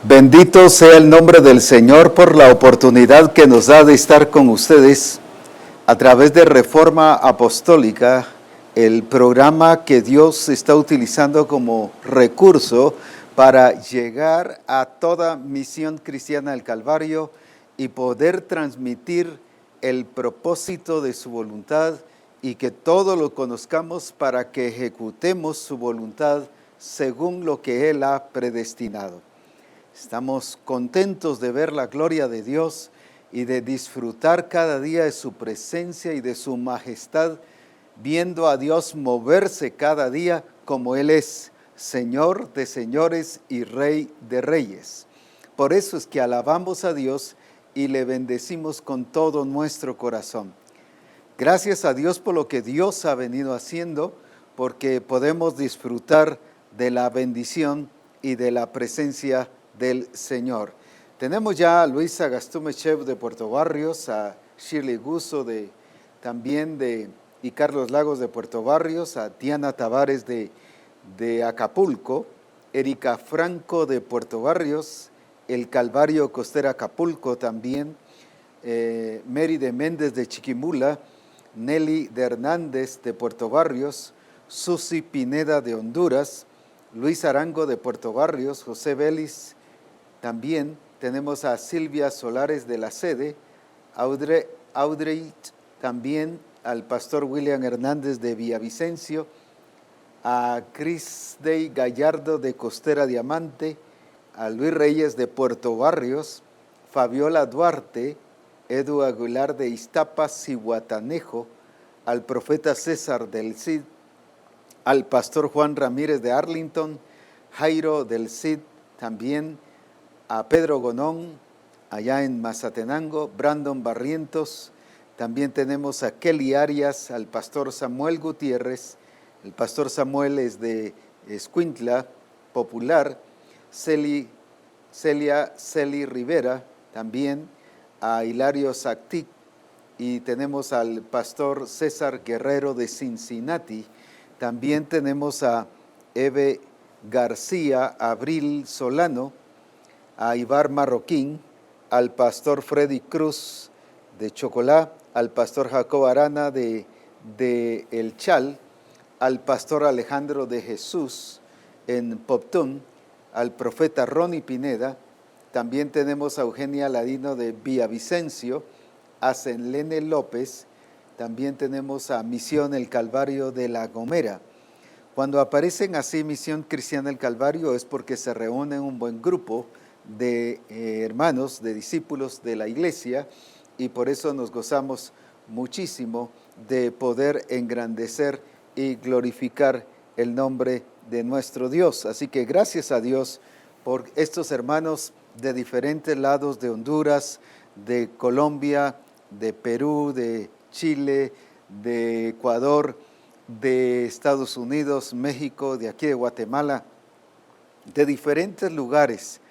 Bendito sea el nombre del Señor por la oportunidad que nos da de estar con ustedes a través de Reforma Apostólica, el programa que Dios está utilizando como recurso para llegar a toda misión cristiana del Calvario y poder transmitir el propósito de su voluntad y que todo lo conozcamos para que ejecutemos su voluntad según lo que Él ha predestinado. Estamos contentos de ver la gloria de Dios y de disfrutar cada día de su presencia y de su majestad, viendo a Dios moverse cada día como Él es, Señor de señores y Rey de reyes. Por eso es que alabamos a Dios y le bendecimos con todo nuestro corazón. Gracias a Dios por lo que Dios ha venido haciendo, porque podemos disfrutar de la bendición y de la presencia del Señor. Tenemos ya a Luisa Gastumechev de Puerto Barrios, a Shirley Guzo y Carlos Lagos de Puerto Barrios, a Diana Tavares de Acapulco, Erika Franco de Puerto Barrios, El Calvario Costera Acapulco también, Mary de Méndez de Chiquimula, Nelly de Hernández de Puerto Barrios, Susi Pineda de Honduras, Luis Arango de Puerto Barrios, José Vélez. También tenemos a Silvia Solares de la Sede, Audrey, también al pastor William Hernández de Villavicencio, a Chris Day Gallardo de Costera Diamante, a Luis Reyes de Puerto Barrios, Fabiola Duarte, Edu Aguilar de Iztapas, Zihuatanejo, al profeta César del Cid, al pastor Juan Ramírez de Arlington, Jairo del Cid, también a Pedro Gonón, allá en Mazatenango, Brandon Barrientos, también tenemos a Kelly Arias, al pastor Samuel Gutiérrez, el pastor Samuel es de Escuintla, Popular, Celia Rivera, también a Hilario Sactic, y tenemos al pastor César Guerrero de Cincinnati, también tenemos a Eve García, Abril Solano, a Ibar Marroquín, al pastor Freddy Cruz de Chocolá, al pastor Jacob Arana de El Chal, al pastor Alejandro de Jesús en Poptún, al profeta Ronnie Pineda. También tenemos a Eugenia Ladino de Villavicencio, a Senlene López, también tenemos a Misión El Calvario de La Gomera. Cuando aparecen así Misión Cristiana El Calvario es porque se reúnen un buen grupo de hermanos, de discípulos de la iglesia, y por eso nos gozamos muchísimo de poder engrandecer y glorificar el nombre de nuestro Dios. Así que gracias a Dios por estos hermanos de diferentes lados de Honduras, de Colombia, de Perú, de Chile, de Ecuador, de Estados Unidos, México, de aquí de Guatemala, de diferentes lugares.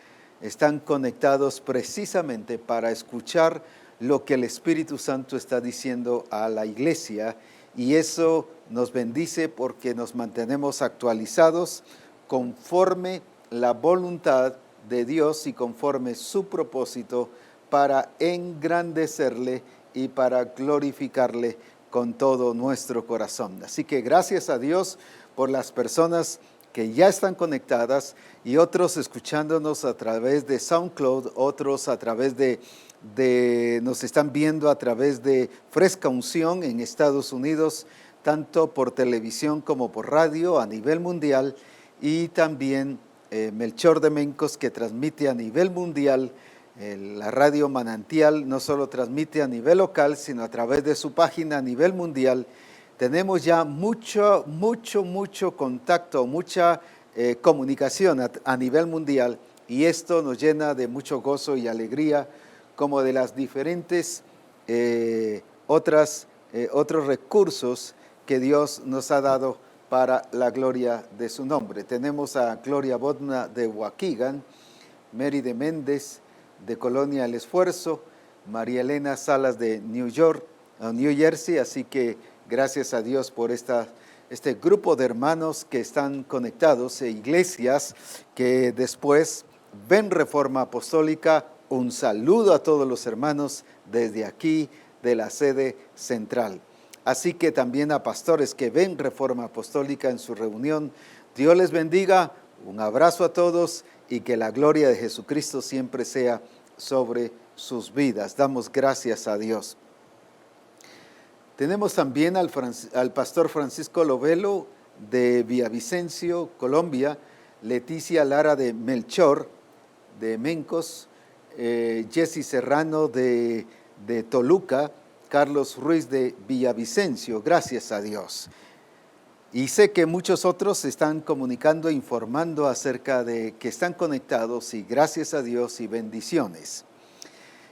Están conectados precisamente para escuchar lo que el Espíritu Santo está diciendo a la iglesia, y eso nos bendice porque nos mantenemos actualizados conforme la voluntad de Dios y conforme su propósito para engrandecerle y para glorificarle con todo nuestro corazón. Así que gracias a Dios por las personas que ya están conectadas y otros escuchándonos a través de SoundCloud, otros a través nos están viendo a través de Fresca Unción en Estados Unidos, tanto por televisión como por radio a nivel mundial, y también Melchor de Mencos, que transmite a nivel mundial. La radio Manantial no solo transmite a nivel local, sino a través de su página a nivel mundial. Tenemos ya mucho contacto, mucha comunicación a nivel mundial, y esto nos llena de mucho gozo y alegría, como de las diferentes otros recursos que Dios nos ha dado para la gloria de su nombre. Tenemos a Gloria Bodna de Waukegan, Mary de Méndez de Colonia El Esfuerzo, María Elena Salas de New Jersey, así que gracias a Dios por este grupo de hermanos que están conectados, e iglesias que después Ven Reforma Apostólica. Un saludo a todos los hermanos desde aquí de la sede central. Así que también a pastores que ven Reforma Apostólica en su reunión. Dios les bendiga, un abrazo a todos y que la gloria de Jesucristo siempre sea sobre sus vidas. Damos gracias a Dios. Tenemos también al pastor Francisco Lovelo de Villavicencio, Colombia, Leticia Lara de Melchor, de Mencos, Jessy Serrano de Toluca, Carlos Ruiz de Villavicencio. Gracias a Dios. Y sé que muchos otros se están comunicando, informando acerca de que están conectados y gracias a Dios y bendiciones.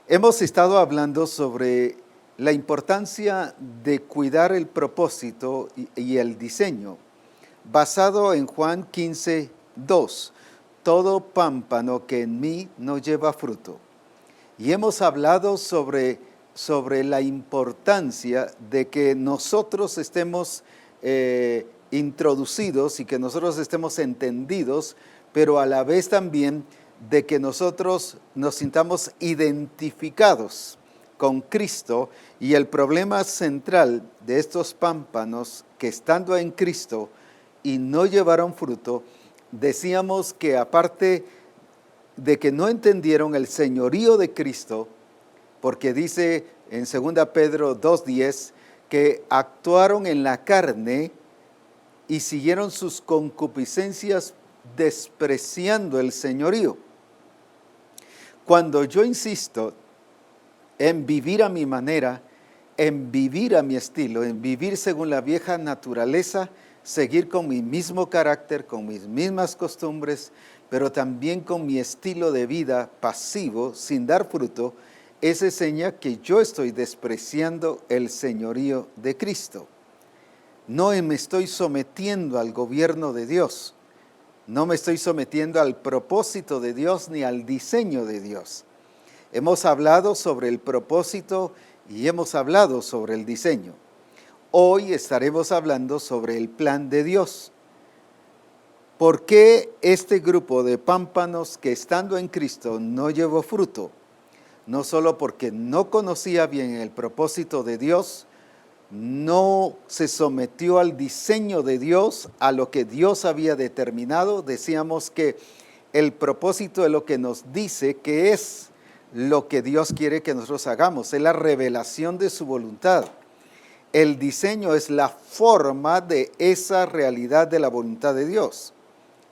Hemos estado hablando sobre la importancia de cuidar el propósito y el diseño, basado en Juan 15:2. Todo pámpano que en mí no lleva fruto. Y hemos hablado sobre la importancia de que nosotros estemos introducidos y que nosotros estemos entendidos, pero a la vez también de que nosotros nos sintamos identificados con Cristo. Y el problema central de estos pámpanos que estando en Cristo y no llevaron fruto, decíamos que aparte de que no entendieron el señorío de Cristo, porque dice en 2 Pedro 2:10 que actuaron en la carne y siguieron sus concupiscencias despreciando el señorío. Cuando yo insisto en vivir a mi manera, en vivir a mi estilo, en vivir según la vieja naturaleza, seguir con mi mismo carácter, con mis mismas costumbres, pero también con mi estilo de vida pasivo, sin dar fruto, esa seña que yo estoy despreciando el señorío de Cristo. No me estoy sometiendo al gobierno de Dios, no me estoy sometiendo al propósito de Dios ni al diseño de Dios. Hemos hablado sobre el propósito y hemos hablado sobre el diseño. Hoy estaremos hablando sobre el plan de Dios. ¿Por qué este grupo de pámpanos que estando en Cristo no llevó fruto? No solo porque no conocía bien el propósito de Dios, no se sometió al diseño de Dios, a lo que Dios había determinado. Decíamos que el propósito de lo que nos dice que es lo que Dios quiere que nosotros hagamos, es la revelación de su voluntad. El diseño es la forma de esa realidad de la voluntad de Dios.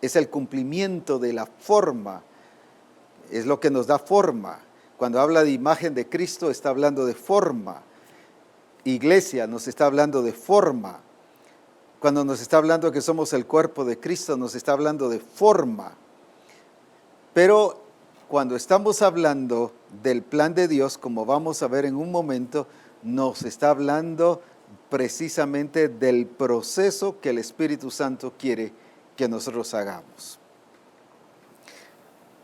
Es el cumplimiento de la forma, es lo que nos da forma. Cuando habla de imagen de Cristo, está hablando de forma. Iglesia nos está hablando de forma. Cuando nos está hablando que somos el cuerpo de Cristo, nos está hablando de forma. Pero cuando estamos hablando del plan de Dios, como vamos a ver en un momento, nos está hablando precisamente del proceso que el Espíritu Santo quiere que nosotros hagamos.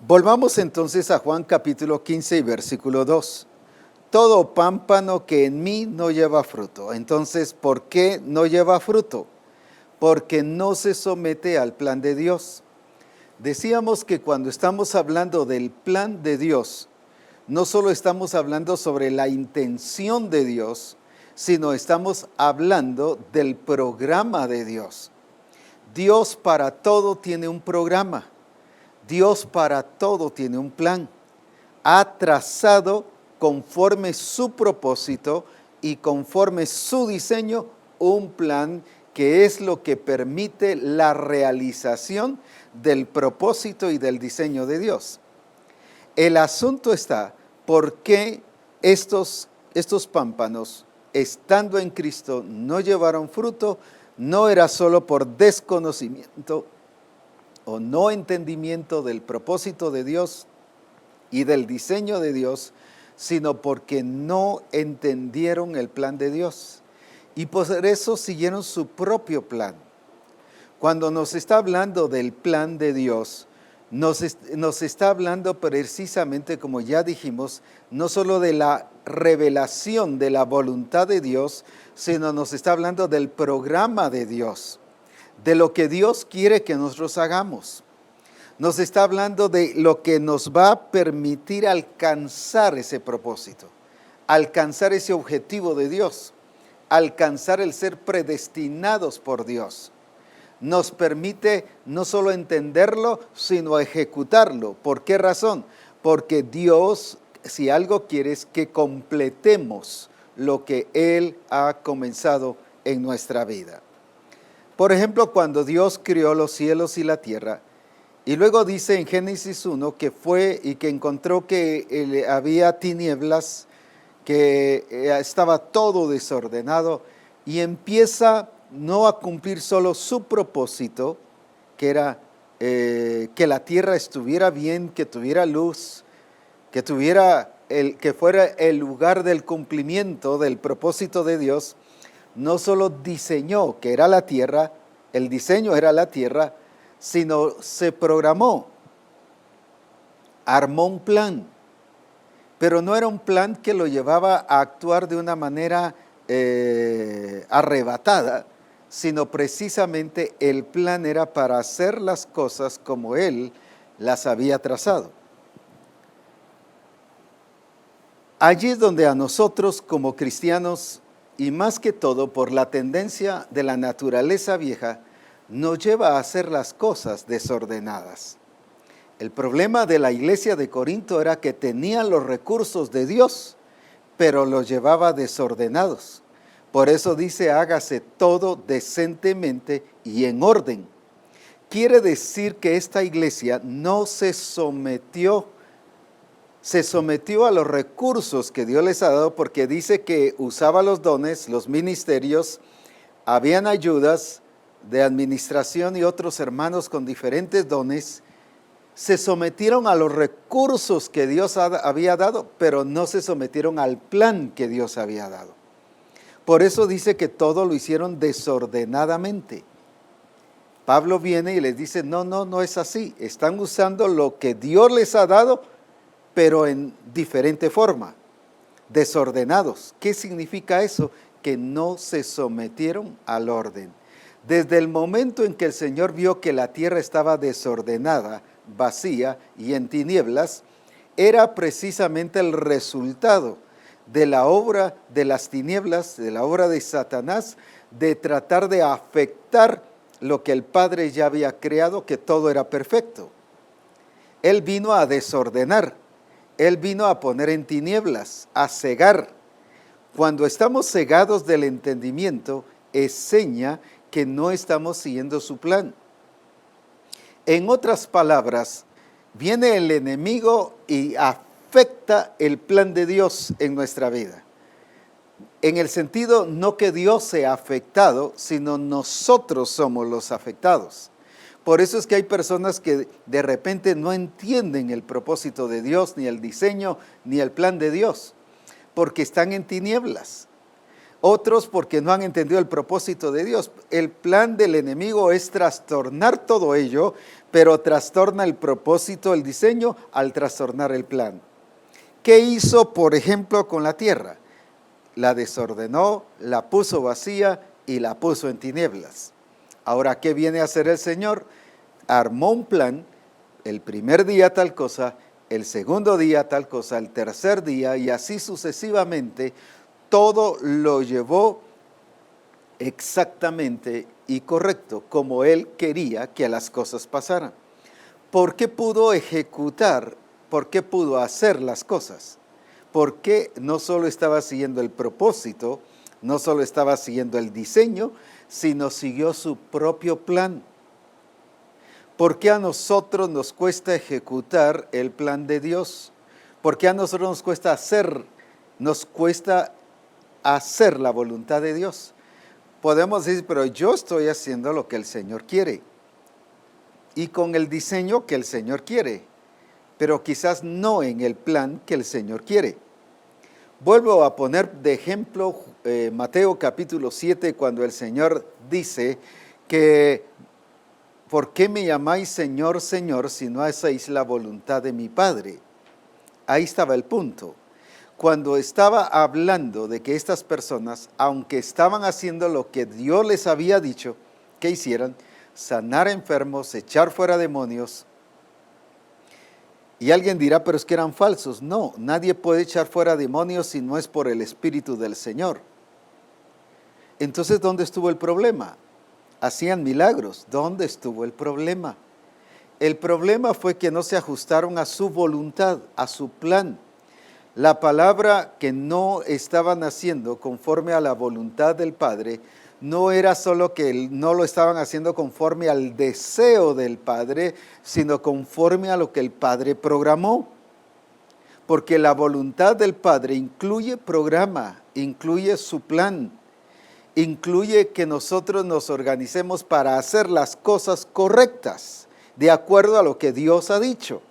Volvamos entonces a Juan capítulo 15 y versículo 2. Todo pámpano que en mí no lleva fruto. Entonces, ¿por qué no lleva fruto? Porque no se somete al plan de Dios. Decíamos que cuando estamos hablando del plan de Dios, no solo estamos hablando sobre la intención de Dios, sino estamos hablando del programa de Dios. Dios para todo tiene un programa. Dios para todo tiene un plan. Ha trazado conforme su propósito y conforme su diseño un plan que es lo que permite la realización del propósito y del diseño de Dios. El asunto está, ¿por qué estos pámpanos, estando en Cristo, no llevaron fruto? No era solo por desconocimiento o no entendimiento del propósito de Dios y del diseño de Dios, sino porque no entendieron el plan de Dios. Y por eso siguieron su propio plan. Cuando nos está hablando del plan de Dios, nos está hablando precisamente, como ya dijimos, no solo de la revelación de la voluntad de Dios, sino nos está hablando del programa de Dios, de lo que Dios quiere que nosotros hagamos. Nos está hablando de lo que nos va a permitir alcanzar ese propósito, alcanzar ese objetivo de Dios, alcanzar el ser predestinados por Dios. Nos permite no solo entenderlo, sino ejecutarlo. ¿Por qué razón? Porque Dios, si algo quiere, es que completemos lo que Él ha comenzado en nuestra vida. Por ejemplo, cuando Dios creó los cielos y la tierra, y luego dice en Génesis 1 que fue y que encontró que había tinieblas, que estaba todo desordenado, y empieza no a cumplir solo su propósito, que era que la tierra estuviera bien, que tuviera luz, que fuera el lugar del cumplimiento del propósito de Dios. No solo diseñó que era la tierra, el diseño era la tierra, sino se programó, armó un plan, pero no era un plan que lo llevaba a actuar de una manera arrebatada, sino precisamente el plan era para hacer las cosas como Él las había trazado. Allí es donde a nosotros como cristianos, y más que todo por la tendencia de la naturaleza vieja, nos lleva a hacer las cosas desordenadas. El problema de la iglesia de Corinto era que tenían los recursos de Dios, pero los llevaba desordenados. Por eso dice, hágase todo decentemente y en orden. Quiere decir que esta iglesia no se sometió a los recursos que Dios les ha dado, porque dice que usaba los dones, los ministerios, habían ayudas de administración y otros hermanos con diferentes dones. Se sometieron a los recursos que Dios había dado, pero no se sometieron al plan que Dios había dado. Por eso dice que todo lo hicieron desordenadamente. Pablo viene y les dice, no es así. Están usando lo que Dios les ha dado, pero en diferente forma, desordenados. ¿Qué significa eso? Que no se sometieron al orden. Desde el momento en que el Señor vio que la tierra estaba desordenada, vacía y en tinieblas, era precisamente el resultado de la obra de las tinieblas, de la obra de Satanás, de tratar de afectar lo que el Padre ya había creado, que todo era perfecto. Él vino a desordenar, Él vino a poner en tinieblas, a cegar. Cuando estamos cegados del entendimiento, es seña que no estamos siguiendo su plan. En otras palabras, viene el enemigo y afecta el plan de Dios en nuestra vida. En el sentido no que Dios sea afectado, sino nosotros somos los afectados. Por eso es que hay personas que de repente no entienden el propósito de Dios, ni el diseño, ni el plan de Dios, porque están en tinieblas. Otros porque no han entendido el propósito de Dios. El plan del enemigo es trastornar todo ello, pero trastorna el propósito, el diseño, al trastornar el plan. ¿Qué hizo, por ejemplo, con la tierra? La desordenó, la puso vacía y la puso en tinieblas. Ahora, ¿qué viene a hacer el Señor? Armó un plan, el primer día tal cosa, el segundo día tal cosa, el tercer día, y así sucesivamente. Todo lo llevó exactamente y correcto, como Él quería que las cosas pasaran. ¿Por qué pudo ejecutar? ¿Por qué pudo hacer las cosas? Porque no solo estaba siguiendo el propósito, no solo estaba siguiendo el diseño, sino siguió su propio plan. ¿Por qué a nosotros nos cuesta ejecutar el plan de Dios? ¿Por qué a nosotros nos cuesta hacer la voluntad de Dios? Podemos decir, pero yo estoy haciendo lo que el Señor quiere y con el diseño que el Señor quiere, pero quizás no en el plan que el Señor quiere. Vuelvo a poner de ejemplo Mateo capítulo 7, cuando el Señor dice que ¿por qué me llamáis Señor, Señor, si no hacéis la voluntad de mi Padre? Ahí estaba el punto. Cuando estaba hablando de que estas personas, aunque estaban haciendo lo que Dios les había dicho que hicieran, sanar enfermos, echar fuera demonios, Y alguien dirá, pero es que eran falsos. No, nadie puede echar fuera demonios si no es por el Espíritu del Señor. Entonces, ¿dónde estuvo el problema? Hacían milagros. ¿Dónde estuvo el problema? El problema fue que no se ajustaron a su voluntad, a su plan. La palabra que no estaban haciendo conforme a la voluntad del Padre, no era solo que no lo estaban haciendo conforme al deseo del Padre, sino conforme a lo que el Padre programó. Porque la voluntad del Padre incluye programa, incluye su plan, incluye que nosotros nos organicemos para hacer las cosas correctas, de acuerdo a lo que Dios ha dicho.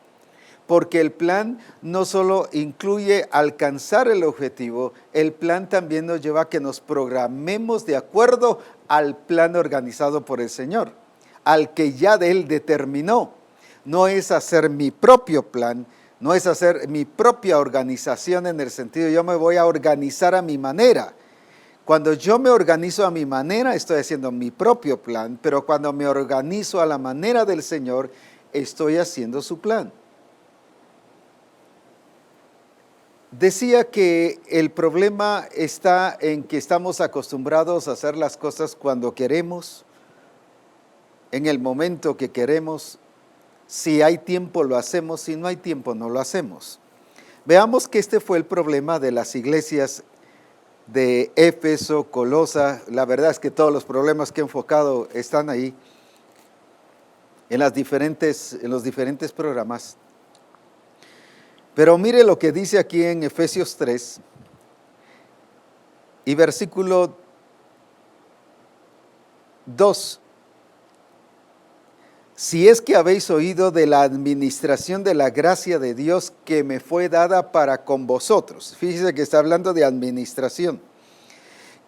Porque el plan no solo incluye alcanzar el objetivo, el plan también nos lleva a que nos programemos de acuerdo al plan organizado por el Señor, al que ya de Él determinó. No es hacer mi propio plan, no es hacer mi propia organización en el sentido, yo me voy a organizar a mi manera. Cuando yo me organizo a mi manera, estoy haciendo mi propio plan, pero cuando me organizo a la manera del Señor, estoy haciendo su plan. Decía que el problema está en que estamos acostumbrados a hacer las cosas cuando queremos, en el momento que queremos. Si hay tiempo lo hacemos, si no hay tiempo no lo hacemos. Veamos que este fue el problema de las iglesias de Éfeso, Colosa. La verdad es que todos los problemas que he enfocado están ahí en los diferentes programas. Pero mire lo que dice aquí en Efesios 3 y versículo 2. Si es que habéis oído de la administración de la gracia de Dios que me fue dada para con vosotros. Fíjese que está hablando de administración.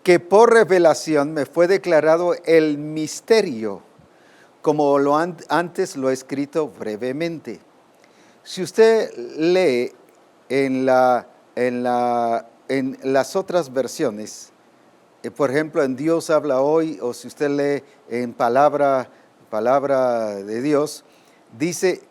Que por revelación me fue declarado el misterio, como antes lo he escrito brevemente. Si usted lee en las otras versiones, por ejemplo en Dios habla hoy, o si usted lee en palabra de Dios, dice,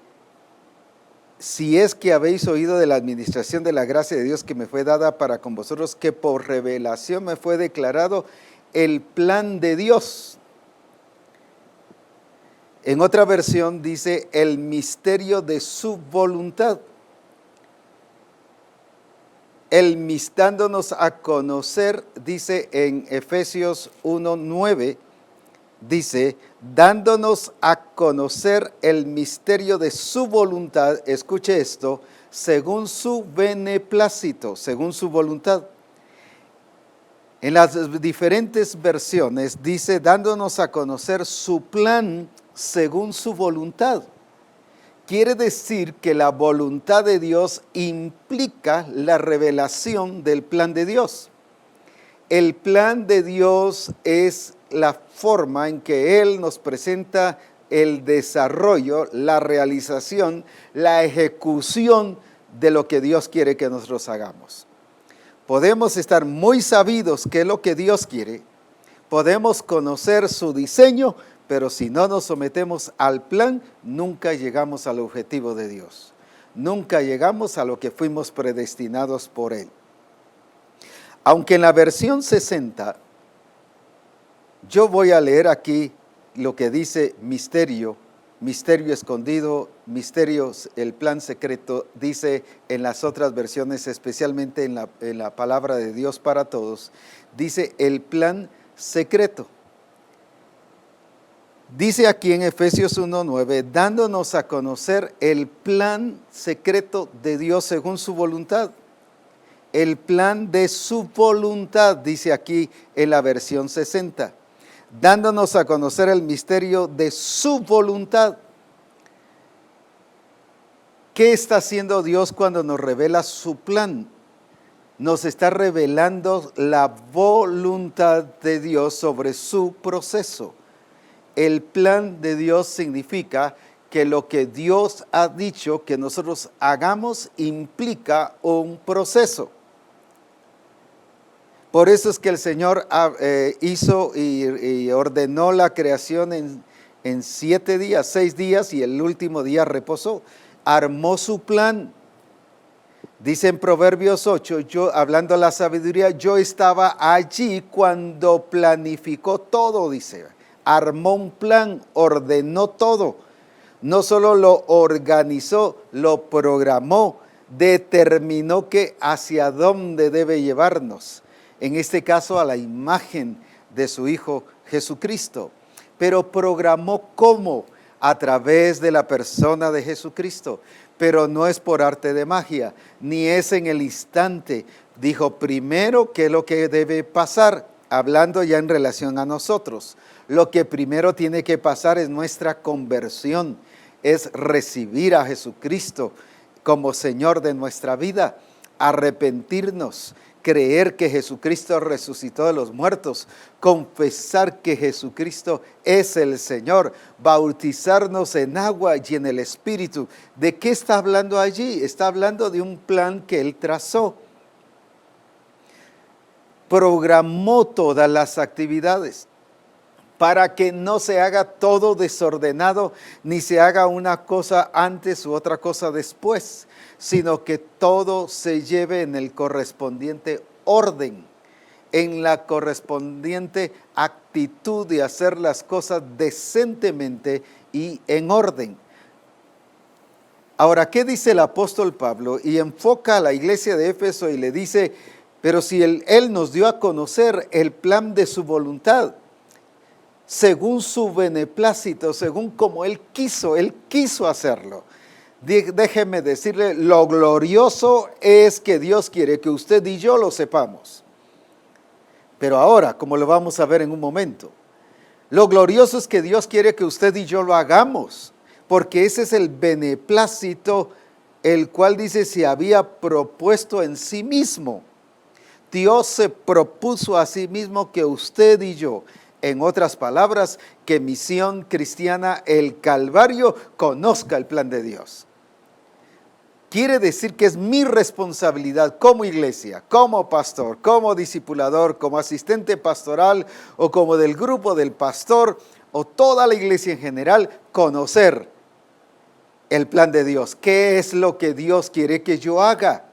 si es que habéis oído de la administración de la gracia de Dios que me fue dada para con vosotros, que por revelación me fue declarado el plan de Dios. En otra versión dice el misterio de su voluntad. Dándonos a conocer, dice en Efesios 1:9, dice, dándonos a conocer el misterio de su voluntad, escuche esto, según su beneplácito, según su voluntad. En las diferentes versiones dice, dándonos a conocer su plan según su voluntad. Quiere decir que la voluntad de Dios implica la revelación del plan de Dios. El plan de Dios es la forma en que Él nos presenta el desarrollo, la realización, la ejecución de lo que Dios quiere que nosotros hagamos. Podemos estar muy sabidos qué es lo que Dios quiere, podemos conocer su diseño, pero si no nos sometemos al plan, nunca llegamos al objetivo de Dios. Nunca llegamos a lo que fuimos predestinados por Él. Aunque en la versión 60, yo voy a leer aquí lo que dice misterio, misterio escondido, misterios, el plan secreto, dice en las otras versiones, especialmente en la palabra de Dios para todos, dice el plan secreto. Dice aquí en Efesios 1:9, dándonos a conocer el plan secreto de Dios según su voluntad. El plan de su voluntad, dice aquí en la versión 60. Dándonos a conocer el misterio de su voluntad. ¿Qué está haciendo Dios cuando nos revela su plan? Nos está revelando la voluntad de Dios sobre su proceso. El plan de Dios significa que lo que Dios ha dicho que nosotros hagamos implica un proceso. Por eso es que el Señor hizo y ordenó la creación en 7 días, 6 días, y el último día reposó. armó su plan. Dice en Proverbios 8, hablando de la sabiduría, yo estaba allí cuando planificó todo, dice. Armó un plan, ordenó todo. No solo lo organizó, lo programó, determinó que hacia dónde debe llevarnos. En este caso, a la imagen de su Hijo Jesucristo. Pero programó cómo, a través de la persona de Jesucristo. Pero no es por arte de magia, ni es en el instante. Dijo primero qué es lo que debe pasar, hablando ya en relación a nosotros. Lo que primero tiene que pasar es nuestra conversión, es recibir a Jesucristo como Señor de nuestra vida, arrepentirnos, creer que Jesucristo resucitó de los muertos, confesar que Jesucristo es el Señor, bautizarnos en agua y en el Espíritu. ¿De qué está hablando allí? Está hablando de un plan que Él trazó. Programó todas las actividades para que no se haga todo desordenado, ni se haga una cosa antes u otra cosa después, sino que todo se lleve en el correspondiente orden, en la correspondiente actitud de hacer las cosas decentemente y en orden. Ahora, ¿qué dice el apóstol Pablo? Y enfoca a la iglesia de Éfeso y le dice, pero si él nos dio a conocer el plan de su voluntad, según su beneplácito, según como Él quiso hacerlo. Déjeme decirle, lo glorioso es que Dios quiere que usted y yo lo sepamos. Pero ahora, como lo vamos a ver en un momento, lo glorioso es que Dios quiere que usted y yo lo hagamos, porque ese es el beneplácito, el cual dice se había propuesto en sí mismo. Dios se propuso a sí mismo que usted y yo, en otras palabras, que Misión Cristiana El Calvario conozca el plan de Dios. Quiere decir que es mi responsabilidad como iglesia, como pastor, como discipulador, como asistente pastoral o como del grupo del pastor o toda la iglesia en general, conocer el plan de Dios. ¿Qué es lo que Dios quiere que yo haga?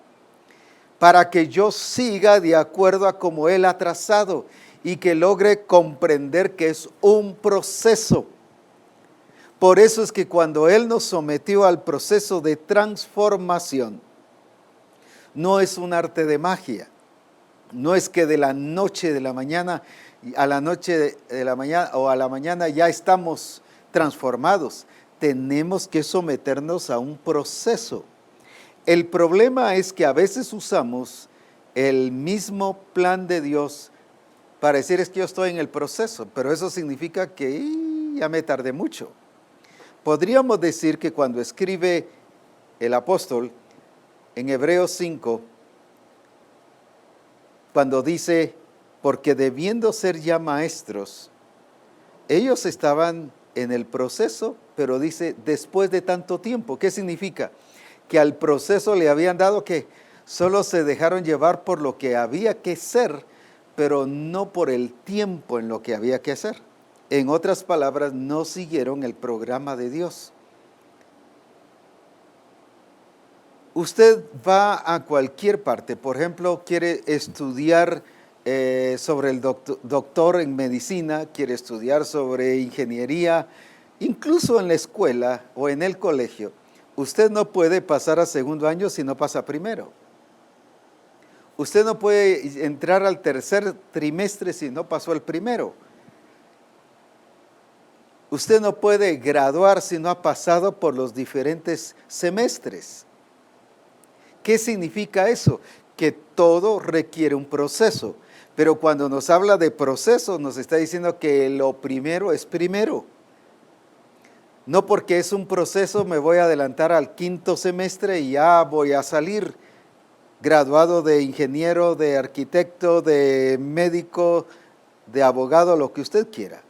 Para que yo siga de acuerdo a como Él ha trazado y que logre comprender que es un proceso. Por eso es que cuando Él nos sometió al proceso de transformación, no es un arte de magia, no es que de la noche de la mañana a la noche de la mañana o a la mañana ya estamos transformados. Tenemos que someternos a un proceso. El problema es que a veces usamos el mismo plan de Dios para decir es que yo estoy en el proceso, pero eso significa que ya me tardé mucho. Podríamos decir que cuando escribe el apóstol en Hebreos 5, cuando dice, porque debiendo ser ya maestros, ellos estaban en el proceso, pero dice, después de tanto tiempo. ¿Qué significa? Que al proceso le habían dado que solo se dejaron llevar por lo que había que ser, pero no por el tiempo en lo que había que hacer. En otras palabras, no siguieron el programa de Dios. Usted va a cualquier parte, por ejemplo, quiere estudiar sobre el doctor en medicina, quiere estudiar sobre ingeniería, incluso en la escuela o en el colegio. Usted no puede pasar a segundo año si no pasa primero. Usted no puede entrar al tercer trimestre si no pasó el primero. Usted no puede graduar si no ha pasado por los diferentes semestres. ¿Qué significa eso? Que todo requiere un proceso. Pero cuando nos habla de proceso, nos está diciendo que lo primero es primero. No porque es un proceso me voy a adelantar al quinto semestre y ya voy a salir graduado de ingeniero, de arquitecto, de médico, de abogado, lo que usted quiera.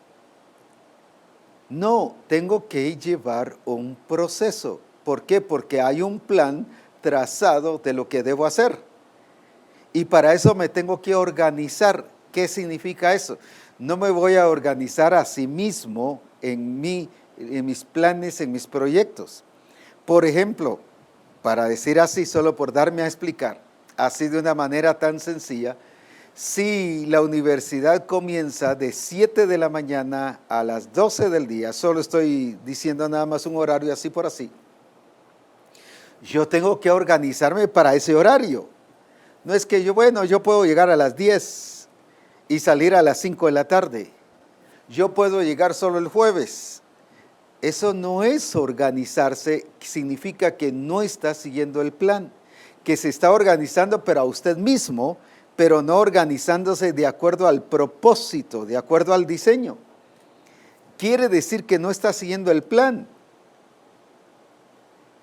No, tengo que llevar un proceso. ¿Por qué? Porque hay un plan trazado de lo que debo hacer. Y para eso me tengo que organizar. ¿Qué significa eso? No me voy a organizar a sí mismo en mis planes, en mis proyectos. Por ejemplo, para decir así, solo por darme a explicar, así de una manera tan sencilla, si la universidad comienza de 7 de la mañana a las 12 del día, solo estoy diciendo nada más un horario así por así, yo tengo que organizarme para ese horario. No es que yo puedo llegar a las 10 y salir a las 5 de la tarde. Yo puedo llegar solo el jueves. Eso no es organizarse, significa que no está siguiendo el plan, que se está organizando pero a usted mismo, pero no organizándose de acuerdo al propósito, de acuerdo al diseño. Quiere decir que no está siguiendo el plan.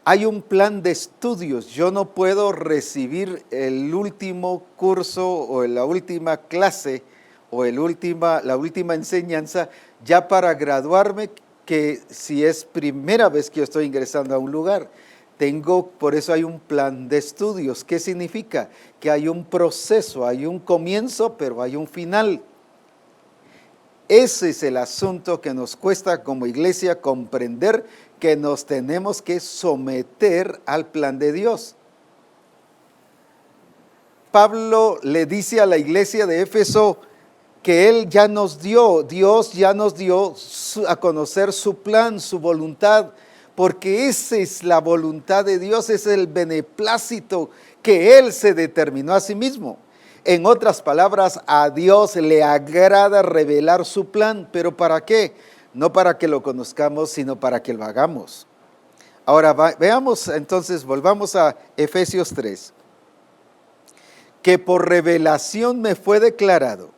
Hay un plan de estudios. Yo no puedo recibir el último curso o la última clase o la última enseñanza ya para graduarme, que si es primera vez que yo estoy ingresando a un lugar. Por eso hay un plan de estudios. ¿Qué significa? Que hay un proceso, hay un comienzo, pero hay un final. Ese es el asunto que nos cuesta como iglesia comprender, que nos tenemos que someter al plan de Dios. Pablo le dice a la iglesia de Éfeso que Dios ya nos dio a conocer su plan, su voluntad, porque esa es la voluntad de Dios, es el beneplácito que Él se determinó a sí mismo. En otras palabras, a Dios le agrada revelar su plan, pero ¿para qué? No para que lo conozcamos, sino para que lo hagamos. Ahora veamos entonces, volvamos a Efesios 3. Que por revelación me fue declarado.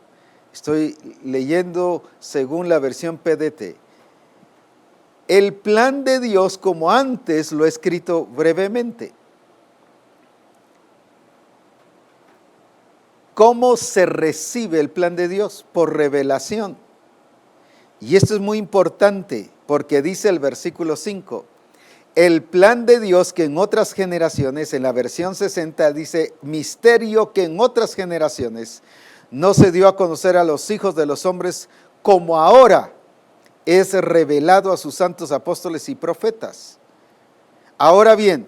Estoy leyendo según la versión PDT. El plan de Dios, como antes lo he escrito brevemente. ¿Cómo se recibe el plan de Dios? Por revelación. Y esto es muy importante porque dice el versículo 5, el plan de Dios que en otras generaciones, en la versión 60 dice, misterio que en otras generaciones no se dio a conocer a los hijos de los hombres, como ahora es revelado a sus santos apóstoles y profetas. Ahora bien,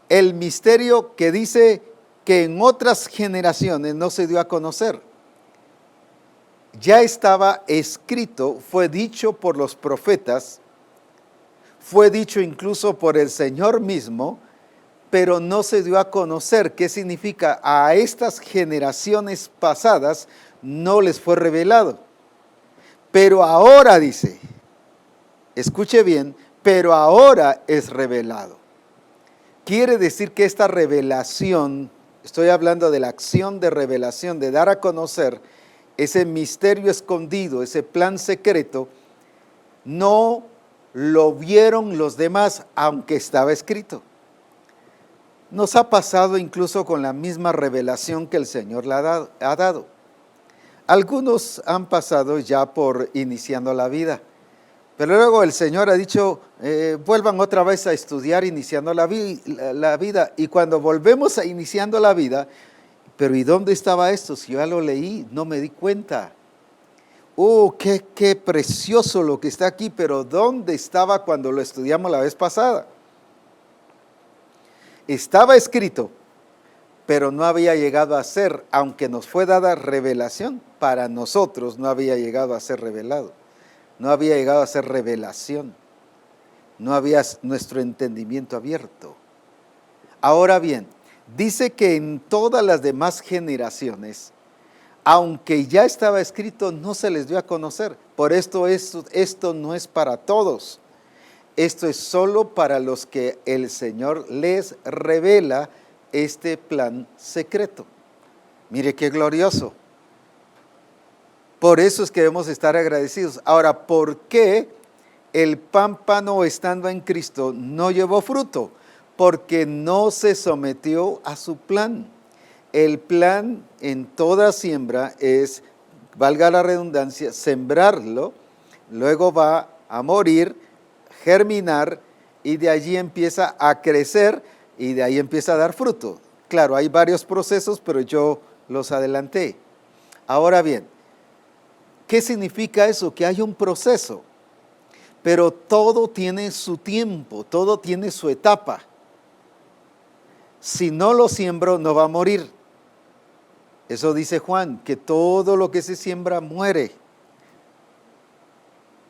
el misterio que dice que en otras generaciones no se dio a conocer, ya estaba escrito, fue dicho por los profetas, fue dicho incluso por el Señor mismo, pero no se dio a conocer. ¿Qué significa? A estas generaciones pasadas no les fue revelado. Pero ahora dice, escuche bien, pero ahora es revelado. Quiere decir que esta revelación, estoy hablando de la acción de revelación, de dar a conocer ese misterio escondido, ese plan secreto, no lo vieron los demás, aunque estaba escrito. Nos ha pasado incluso con la misma revelación que el Señor le ha dado. Algunos han pasado ya por iniciando la vida, pero luego el Señor ha dicho, vuelvan otra vez a estudiar iniciando la vida. Y cuando volvemos a iniciando la vida, pero ¿y dónde estaba esto? Si yo ya lo leí, no me di cuenta. Qué precioso lo que está aquí, pero ¿dónde estaba cuando lo estudiamos la vez pasada? Estaba escrito, pero no había llegado a ser, aunque nos fue dada revelación, para nosotros no había llegado a ser revelado, no había llegado a ser revelación, no había nuestro entendimiento abierto. Ahora bien, dice que en todas las demás generaciones, aunque ya estaba escrito, no se les dio a conocer. Por esto no es para todos. Esto es solo para los que el Señor les revela este plan secreto. Mire qué glorioso. Por eso es que debemos estar agradecidos. Ahora, ¿por qué el pámpano estando en Cristo no llevó fruto? Porque no se sometió a su plan. El plan en toda siembra es, valga la redundancia, sembrarlo, luego va a morir, germinar y de allí empieza a crecer y de ahí empieza a dar fruto. Claro, hay varios procesos, pero yo los adelanté. Ahora bien, ¿qué significa eso? Que hay un proceso. Pero todo tiene su tiempo, todo tiene su etapa. Si no lo siembro, no va a morir. Eso dice Juan, que todo lo que se siembra muere,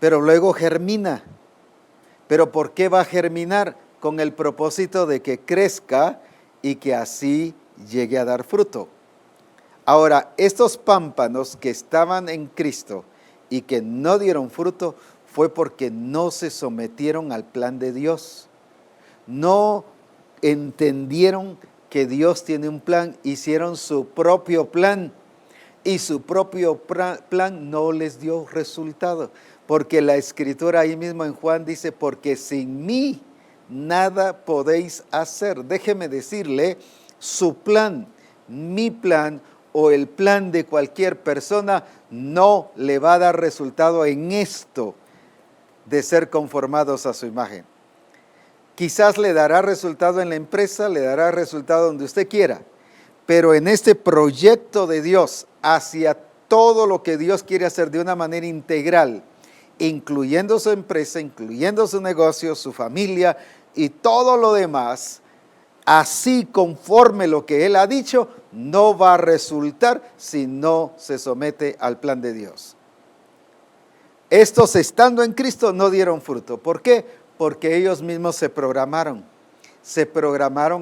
pero luego germina. ¿Pero por qué va a germinar? Con el propósito de que crezca y que así llegue a dar fruto. Ahora, estos pámpanos que estaban en Cristo y que no dieron fruto, fue porque no se sometieron al plan de Dios. No entendieron que Dios tiene un plan, hicieron su propio plan y su propio plan no les dio resultado. Porque la escritura ahí mismo en Juan dice, porque sin mí nada podéis hacer. Déjeme decirle, su plan, mi plan o el plan de cualquier persona no le va a dar resultado en esto de ser conformados a su imagen. Quizás le dará resultado en la empresa, le dará resultado donde usted quiera, pero en este proyecto de Dios hacia todo lo que Dios quiere hacer de una manera integral, incluyendo su empresa, incluyendo su negocio, su familia y todo lo demás, así conforme lo que Él ha dicho, no va a resultar si no se somete al plan de Dios. Estos, estando en Cristo, no dieron fruto. ¿Por qué? Porque ellos mismos se programaron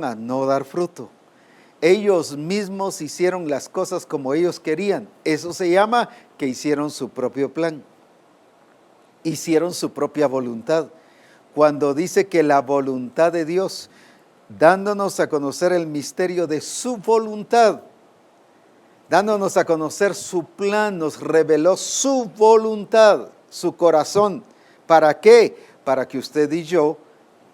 a no dar fruto. Ellos mismos hicieron las cosas como ellos querían. Eso se llama que hicieron su propio plan. Hicieron su propia voluntad. Cuando dice que la voluntad de Dios, dándonos a conocer el misterio de su voluntad, dándonos a conocer su plan, nos reveló su voluntad, su corazón. ¿Para qué? Para que usted y yo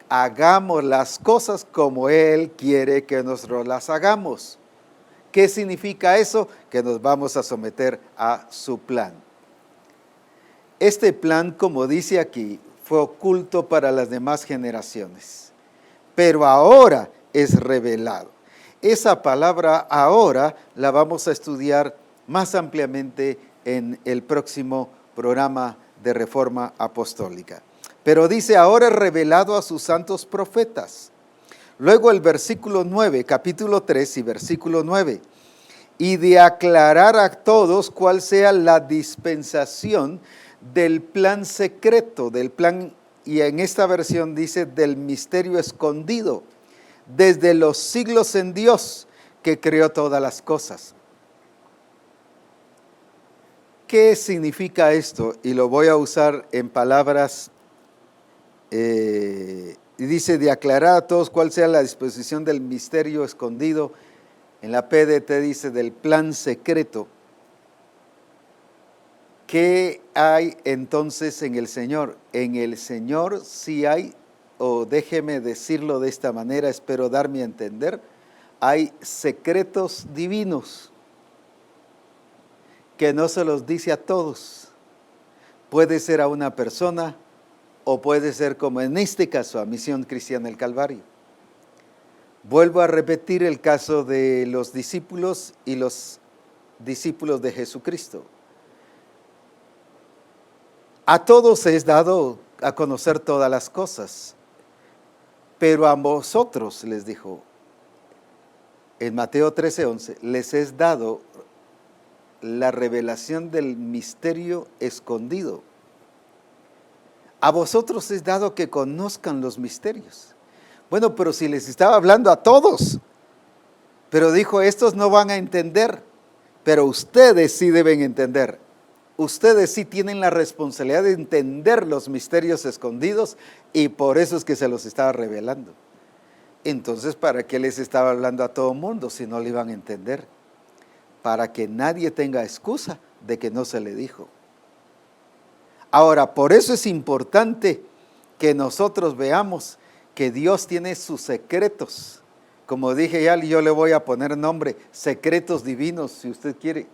hagamos las cosas como Él quiere que nosotros las hagamos. ¿Qué significa eso? Que nos vamos a someter a su plan. Este plan, como dice aquí, fue oculto para las demás generaciones, pero ahora es revelado. Esa palabra ahora la vamos a estudiar más ampliamente en el próximo programa de Reforma Apostólica. Pero dice, ahora es revelado a sus santos profetas. Luego el versículo 9, capítulo 3 y versículo 9. Y de aclarar a todos cuál sea la dispensación del plan secreto, del plan, y en esta versión dice, del misterio escondido, desde los siglos en Dios, que creó todas las cosas. ¿Qué significa esto? Y lo voy a usar en palabras, y dice, de aclarar a todos cuál sea la disposición del misterio escondido. En la PDT dice, del plan secreto. ¿Qué hay entonces en el Señor? En el Señor sí hay, o déjeme decirlo de esta manera, espero darme a entender, hay secretos divinos que no se los dice a todos. Puede ser a una persona o puede ser, como en este caso, a Misión Cristiana del Calvario. Vuelvo a repetir el caso de los discípulos y los discípulos de Jesucristo. A todos es dado a conocer todas las cosas, pero a vosotros, les dijo, en Mateo 13:11, les es dado la revelación del misterio escondido. A vosotros es dado que conozcan los misterios. Bueno, pero si les estaba hablando a todos, pero dijo, estos no van a entender, pero ustedes sí deben entender. Ustedes sí tienen la responsabilidad de entender los misterios escondidos y por eso es que se los estaba revelando. Entonces, ¿para qué les estaba hablando a todo mundo si no le iban a entender? Para que nadie tenga excusa de que no se le dijo. Ahora, por eso es importante que nosotros veamos que Dios tiene sus secretos. Como dije ya, yo le voy a poner nombre, secretos divinos, si usted quiere.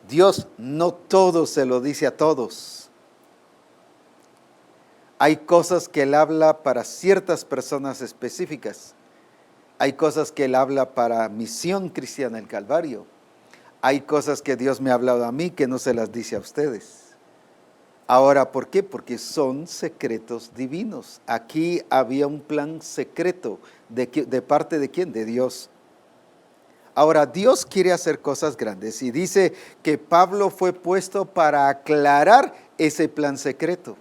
Dios no todo se lo dice a todos. Hay cosas que Él habla para ciertas personas específicas. Hay cosas que Él habla para Misión Cristiana del Calvario. Hay cosas que Dios me ha hablado a mí que no se las dice a ustedes. Ahora, ¿por qué? Porque son secretos divinos. Aquí había un plan secreto. ¿De parte de quién? De Dios. Ahora, Dios quiere hacer cosas grandes y dice que Pablo fue puesto para aclarar ese plan secreto.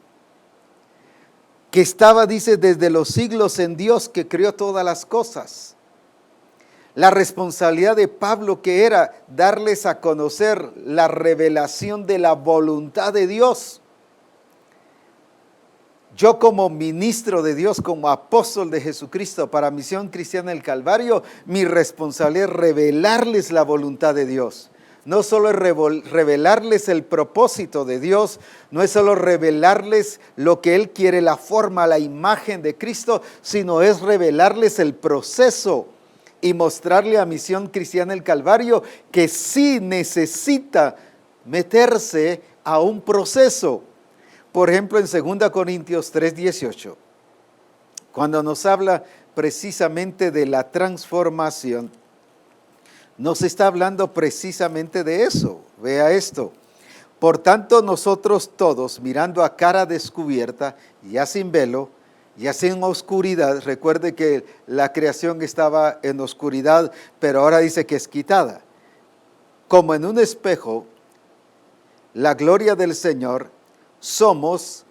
Que estaba, dice, desde los siglos en Dios que creó todas las cosas. La responsabilidad de Pablo que era darles a conocer la revelación de la voluntad de Dios. Yo como ministro de Dios, como apóstol de Jesucristo para Misión Cristiana del Calvario, mi responsabilidad es revelarles la voluntad de Dios. No solo es revelarles el propósito de Dios, no es solo revelarles lo que Él quiere, la forma, la imagen de Cristo, sino es revelarles el proceso y mostrarle a Misión Cristiana del Calvario que sí necesita meterse a un proceso. Por ejemplo, en 2 Corintios 3:18, cuando nos habla precisamente de la transformación, nos está hablando precisamente de eso. Vea esto. Por tanto, nosotros todos, mirando a cara descubierta, ya sin velo, ya sin oscuridad, recuerde que la creación estaba en oscuridad, pero ahora dice que es quitada. Como en un espejo, la gloria del Señor, somos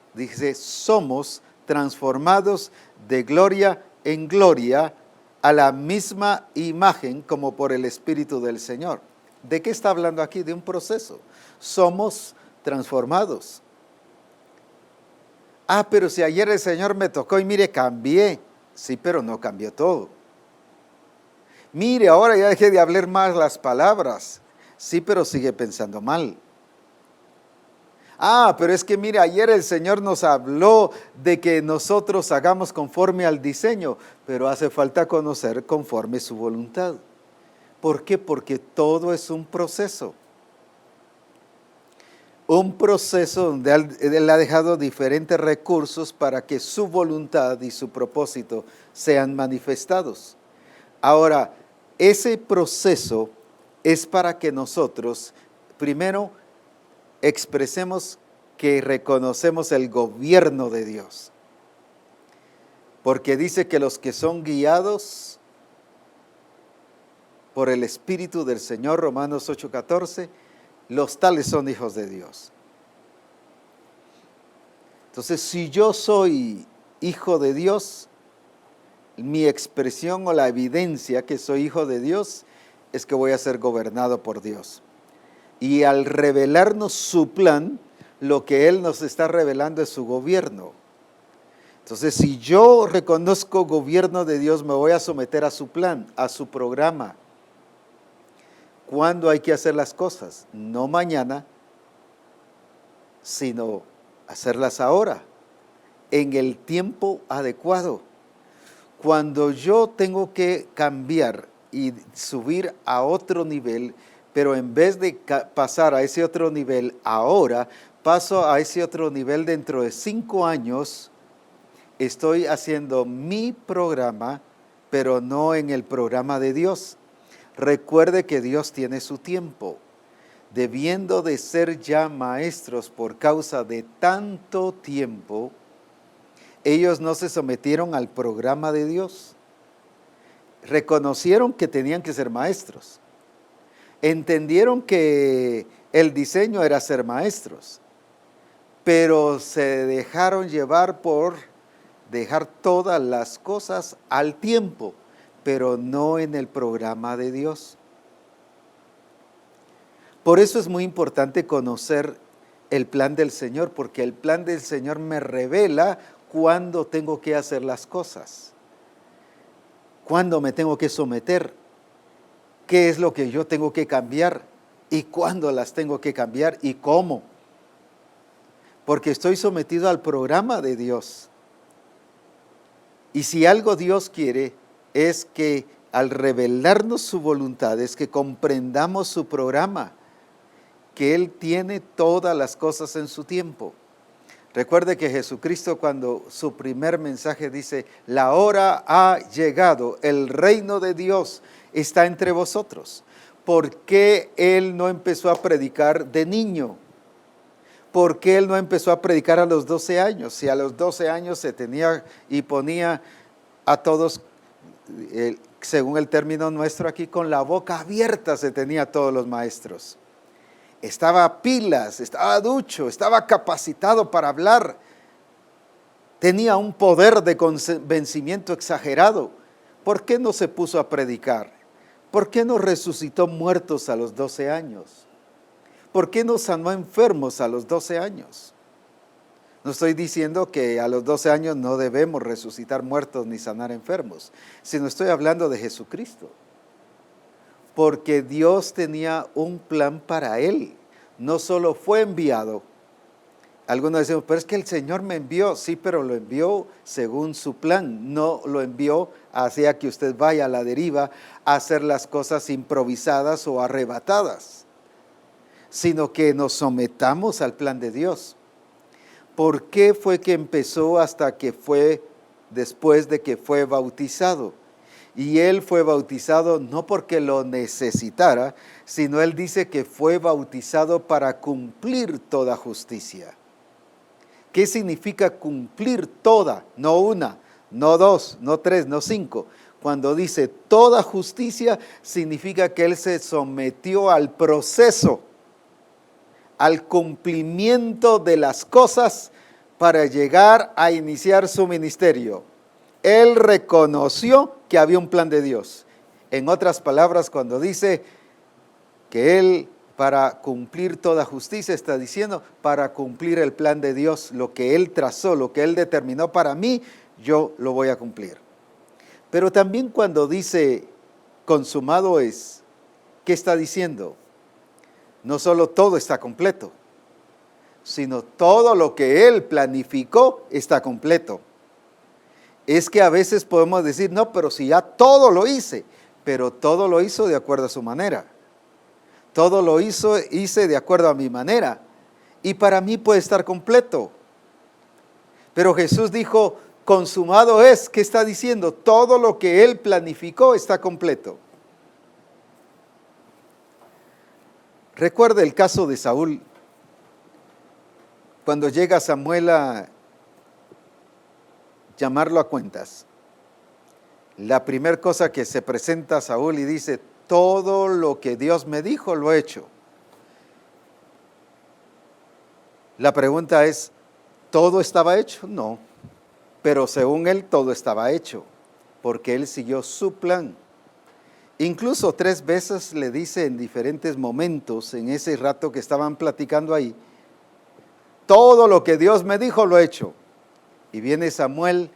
transformados de gloria en gloria a la misma imagen como por el Espíritu del Señor. ¿De qué está hablando aquí? De un proceso. Somos transformados. Pero si ayer el Señor me tocó y mire, cambié. Sí, pero no cambió todo. Mire, ahora ya dejé de hablar más las palabras. Sí, pero sigue pensando mal. Pero es que mire, ayer el Señor nos habló de que nosotros hagamos conforme al diseño, pero hace falta conocer conforme su voluntad. ¿Por qué? Porque todo es un proceso. Un proceso donde Él ha dejado diferentes recursos para que su voluntad y su propósito sean manifestados. Ahora, ese proceso es para que nosotros, primero, expresemos que reconocemos el gobierno de Dios. Porque dice que los que son guiados por el Espíritu del Señor, Romanos 8:14, los tales son hijos de Dios. Entonces, si yo soy hijo de Dios, mi expresión o la evidencia que soy hijo de Dios es que voy a ser gobernado por Dios. Y al revelarnos su plan, lo que Él nos está revelando es su gobierno. Entonces, si yo reconozco gobierno de Dios, me voy a someter a su plan, a su programa. ¿Cuándo hay que hacer las cosas? No mañana, sino hacerlas ahora, en el tiempo adecuado. Cuando yo tengo que cambiar y subir a otro nivel, pero en vez de pasar a ese otro nivel ahora, paso a ese otro nivel dentro de 5 años, estoy haciendo mi programa, pero no en el programa de Dios. Recuerde que Dios tiene su tiempo. Debiendo de ser ya maestros por causa de tanto tiempo, ellos no se sometieron al programa de Dios. Reconocieron que tenían que ser maestros. Entendieron que el diseño era ser maestros, pero se dejaron llevar por dejar todas las cosas al tiempo, pero no en el programa de Dios. Por eso es muy importante conocer el plan del Señor, porque el plan del Señor me revela cuándo tengo que hacer las cosas, cuándo me tengo que someter, qué es lo que yo tengo que cambiar y cuándo las tengo que cambiar y cómo. Porque estoy sometido al programa de Dios. Y si algo Dios quiere es que al revelarnos su voluntad, es que comprendamos su programa, que Él tiene todas las cosas en su tiempo. Recuerde que Jesucristo, cuando su primer mensaje dice, la hora ha llegado, el reino de Dios está entre vosotros. ¿Por qué Él no empezó a predicar de niño? ¿por qué él no empezó a predicar a los 12 años? Si a los 12 años se tenía y ponía a todos, según el término nuestro aquí, con la boca abierta se tenía a todos los maestros. Estaba a pilas, estaba ducho, estaba capacitado para hablar. Tenía un poder de convencimiento exagerado. ¿Por qué no se puso a predicar? ¿Por qué no resucitó muertos a los 12 años? ¿Por qué no sanó enfermos a los 12 años? No estoy diciendo que a los 12 años no debemos resucitar muertos ni sanar enfermos, sino estoy hablando de Jesucristo. Porque Dios tenía un plan para él. No solo fue enviado. Algunos decimos, pero es que el Señor me envió. Sí, pero lo envió según su plan. No lo envió hacia que usted vaya a la deriva a hacer las cosas improvisadas o arrebatadas, sino que nos sometamos al plan de Dios. ¿Por qué fue que empezó hasta que fue después de que fue bautizado? Y él fue bautizado no porque lo necesitara, sino él dice que fue bautizado para cumplir toda justicia. ¿Qué significa cumplir toda? No una, no dos, no tres, no cinco. Cuando dice toda justicia, significa que él se sometió al proceso, al cumplimiento de las cosas para llegar a iniciar su ministerio. Él reconoció que había un plan de Dios. En otras palabras, cuando dice que él para cumplir toda justicia, está diciendo para cumplir el plan de Dios, lo que él trazó, lo que él determinó para mí, yo lo voy a cumplir. Pero también cuando dice consumado es, ¿qué está diciendo? No solo todo está completo, sino todo lo que él planificó está completo. Es que a veces podemos decir, no, pero si ya todo lo hice, pero todo lo hizo de acuerdo a su manera. Todo lo hice de acuerdo a mi manera. Y para mí puede estar completo. Pero Jesús dijo, consumado es. ¿Qué está diciendo? Todo lo que él planificó está completo. Recuerda el caso de Saúl. Cuando llega Samuel a llamarlo a cuentas, la primera cosa que se presenta a Saúl y dice, todo lo que Dios me dijo lo he hecho. La pregunta es, ¿todo estaba hecho? No, pero según él todo estaba hecho, porque él siguió su plan. Incluso 3 veces le dice en diferentes momentos, en ese rato que estaban platicando ahí, todo lo que Dios me dijo lo he hecho. Y viene Samuel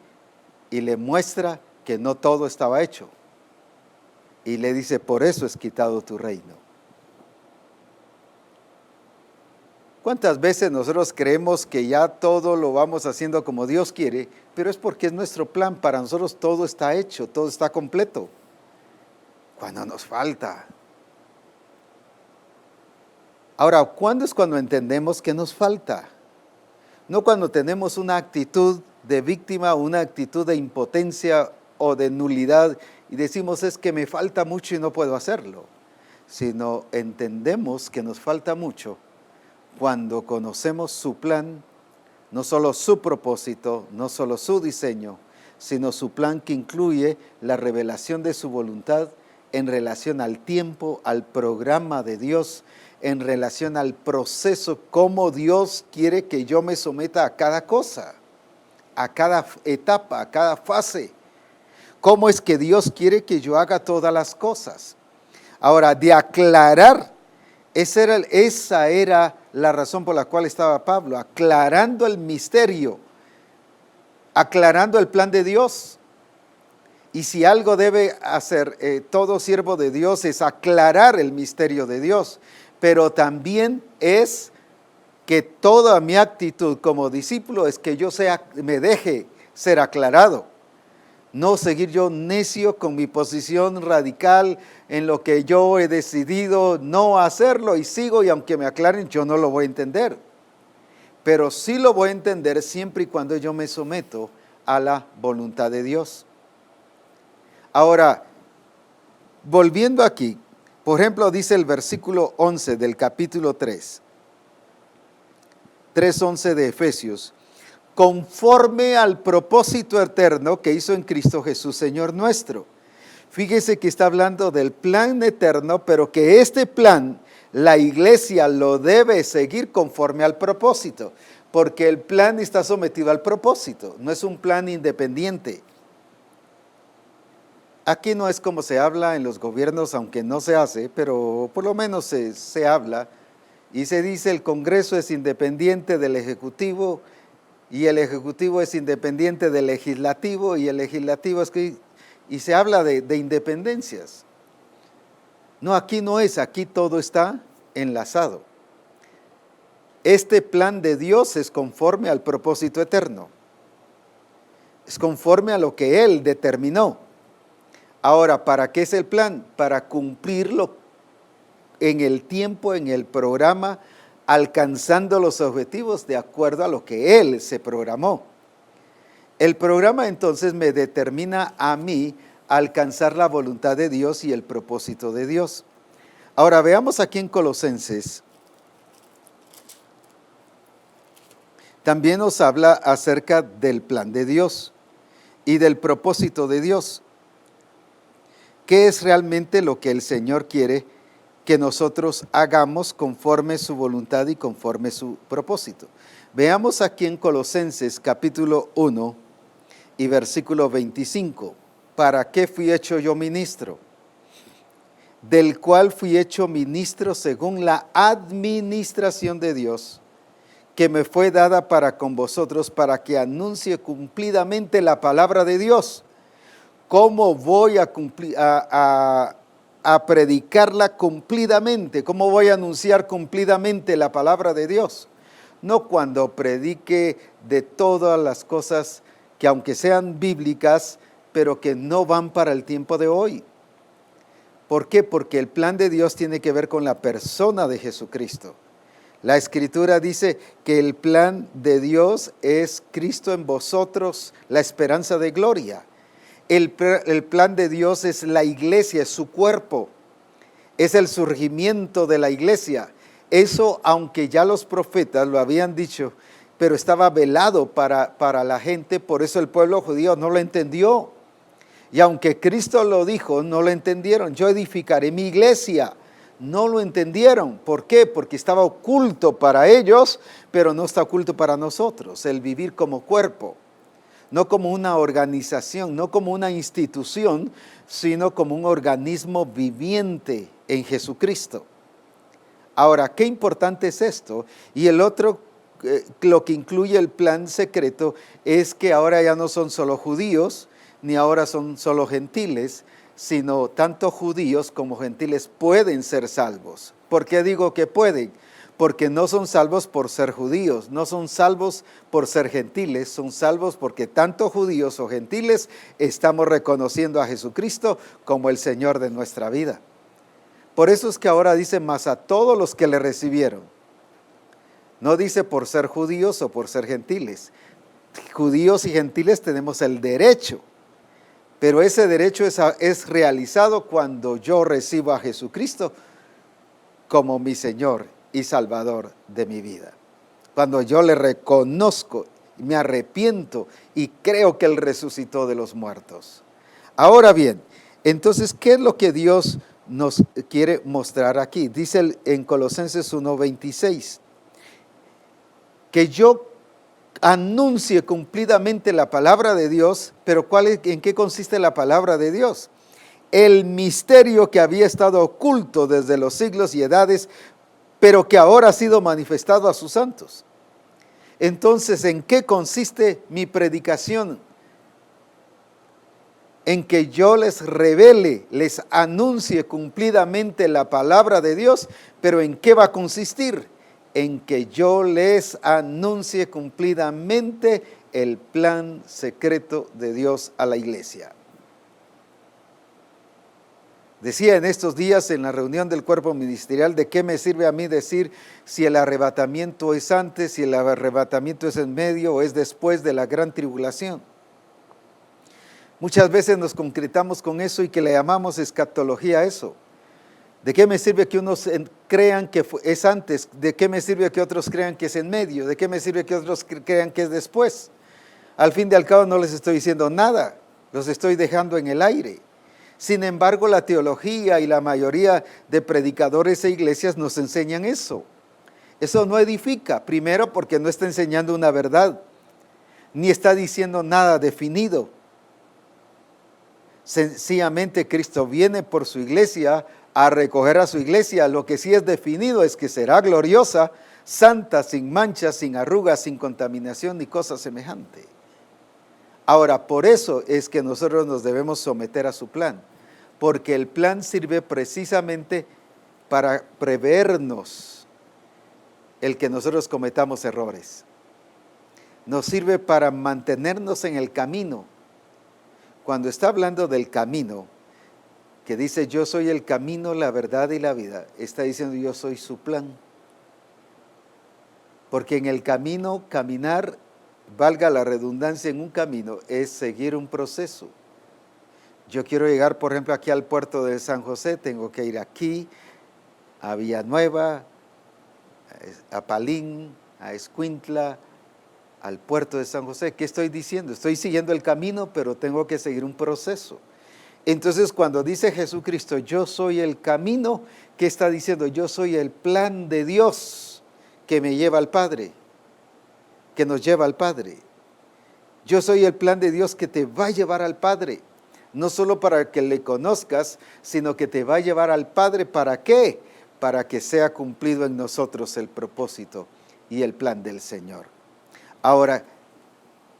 y le muestra que no todo estaba hecho. Y le dice, por eso es quitado tu reino. ¿Cuántas veces nosotros creemos que ya todo lo vamos haciendo como Dios quiere? Pero es porque es nuestro plan, para nosotros todo está hecho, todo está completo. Cuando nos falta. Ahora, ¿cuándo es cuando entendemos que nos falta? No cuando tenemos una actitud de víctima, una actitud de impotencia o de nulidad y decimos es que me falta mucho y no puedo hacerlo, sino entendemos que nos falta mucho cuando conocemos su plan, no solo su propósito, no solo su diseño, sino su plan que incluye la revelación de su voluntad en relación al tiempo, al programa de Dios, en relación al proceso, cómo Dios quiere que yo me someta a cada cosa, a cada etapa, a cada fase. ¿Cómo es que Dios quiere que yo haga todas las cosas? Ahora, de aclarar, esa era la razón por la cual estaba Pablo, aclarando el misterio, aclarando el plan de Dios. Y si algo debe hacer todo siervo de Dios es aclarar el misterio de Dios, pero también es que toda mi actitud como discípulo es que yo me deje ser aclarado. No seguir yo necio con mi posición radical en lo que yo he decidido no hacerlo y sigo y aunque me aclaren yo no lo voy a entender. Pero sí lo voy a entender siempre y cuando yo me someto a la voluntad de Dios. Ahora, volviendo aquí, por ejemplo dice el versículo 11 del capítulo 3. 3:11 de Efesios, conforme al propósito eterno que hizo en Cristo Jesús, Señor nuestro. Fíjese que está hablando del plan eterno, pero que este plan, la iglesia lo debe seguir conforme al propósito, porque el plan está sometido al propósito, no es un plan independiente. Aquí no es como se habla en los gobiernos, aunque no se hace, pero por lo menos se habla y se dice el Congreso es independiente del Ejecutivo y el Ejecutivo es independiente del Legislativo y el Legislativo es que... Y se habla de independencias. No, aquí no es, aquí todo está enlazado. Este plan de Dios es conforme al propósito eterno. Es conforme a lo que Él determinó. Ahora, ¿para qué es el plan? Para cumplirlo en el tiempo, en el programa, alcanzando los objetivos de acuerdo a lo que Él se programó. El programa entonces me determina a mí alcanzar la voluntad de Dios y el propósito de Dios. Ahora veamos aquí en Colosenses. También nos habla acerca del plan de Dios y del propósito de Dios. ¿Qué es realmente lo que el Señor quiere que nosotros hagamos conforme su voluntad y conforme su propósito? Veamos aquí en Colosenses capítulo 1 y versículo 25. ¿Para qué fui hecho yo ministro? Del cual fui hecho ministro según la administración de Dios, que me fue dada para con vosotros, para que anuncie cumplidamente la palabra de Dios. ¿Cómo voy a predicarla cumplidamente? ¿Cómo voy a anunciar cumplidamente la palabra de Dios? No cuando predique de todas las cosas que aunque sean bíblicas, pero que no van para el tiempo de hoy. ¿Por qué? Porque el plan de Dios tiene que ver con la persona de Jesucristo. La Escritura dice que el plan de Dios es Cristo en vosotros, la esperanza de gloria. El plan de Dios es la iglesia, es su cuerpo, es el surgimiento de la iglesia. Eso, aunque ya los profetas lo habían dicho, pero estaba velado para la gente, por eso el pueblo judío no lo entendió. Y aunque Cristo lo dijo, no lo entendieron. Yo edificaré mi iglesia. No lo entendieron. ¿Por qué? Porque estaba oculto para ellos, pero no está oculto para nosotros. El vivir como cuerpo, no como una organización, no como una institución, sino como un organismo viviente en Jesucristo. Ahora, qué importante es esto. Y el otro, lo que incluye el plan secreto, es que ahora ya no son solo judíos, ni ahora son solo gentiles, sino tanto judíos como gentiles pueden ser salvos. ¿Por qué digo que pueden? Porque no son salvos por ser judíos, no son salvos por ser gentiles, son salvos porque tanto judíos o gentiles estamos reconociendo a Jesucristo como el Señor de nuestra vida. Por eso es que ahora dice más a todos los que le recibieron. No dice por ser judíos o por ser gentiles. Judíos y gentiles tenemos el derecho, pero ese derecho es realizado cuando yo recibo a Jesucristo como mi Señor y Salvador de mi vida. Cuando yo le reconozco, me arrepiento y creo que Él resucitó de los muertos. Ahora bien, entonces, ¿qué es lo que Dios nos quiere mostrar aquí? Dice en Colosenses 1:26, que yo anuncie cumplidamente la palabra de Dios, pero ¿en qué consiste la palabra de Dios? El misterio que había estado oculto desde los siglos y edades, pero que ahora ha sido manifestado a sus santos. Entonces, ¿en qué consiste mi predicación? En que yo les revele, les anuncie cumplidamente la palabra de Dios, pero ¿en qué va a consistir? En que yo les anuncie cumplidamente el plan secreto de Dios a la iglesia. Decía en estos días en la reunión del cuerpo ministerial, ¿de qué me sirve a mí decir si el arrebatamiento es antes, si el arrebatamiento es en medio o es después de la gran tribulación? Muchas veces nos concretamos con eso y que le llamamos escatología a eso. ¿De qué me sirve que unos crean que es antes? ¿De qué me sirve que otros crean que es en medio? ¿De qué me sirve que otros crean que es después? Al fin y al cabo no les estoy diciendo nada, los estoy dejando en el aire. Sin embargo, la teología y la mayoría de predicadores e iglesias nos enseñan eso. Eso no edifica, primero porque no está enseñando una verdad, ni está diciendo nada definido. Sencillamente Cristo viene por su iglesia a recoger a su iglesia. Lo que sí es definido es que será gloriosa, santa, sin mancha, sin arrugas, sin contaminación ni cosa semejante. Ahora, por eso es que nosotros nos debemos someter a su plan, porque el plan sirve precisamente para prevernos el que nosotros cometamos errores. Nos sirve para mantenernos en el camino. Cuando está hablando del camino, que dice yo soy el camino, la verdad y la vida, está diciendo yo soy su plan. Porque en el camino, caminar, valga la redundancia, en un camino es seguir un proceso. Yo quiero llegar, por ejemplo, aquí al puerto de San José, tengo que ir aquí, a Villanueva, a Palín, a Escuintla, al puerto de San José. ¿Qué estoy diciendo? Estoy siguiendo el camino, pero tengo que seguir un proceso. Entonces, cuando dice Jesucristo, yo soy el camino, ¿qué está diciendo? Yo soy el plan de Dios que me lleva al Padre, que nos lleva al Padre. Yo soy el plan de Dios que te va a llevar al Padre, no solo para que le conozcas, sino que te va a llevar al Padre. ¿Para qué? Para que sea cumplido en nosotros el propósito y el plan del Señor. Ahora,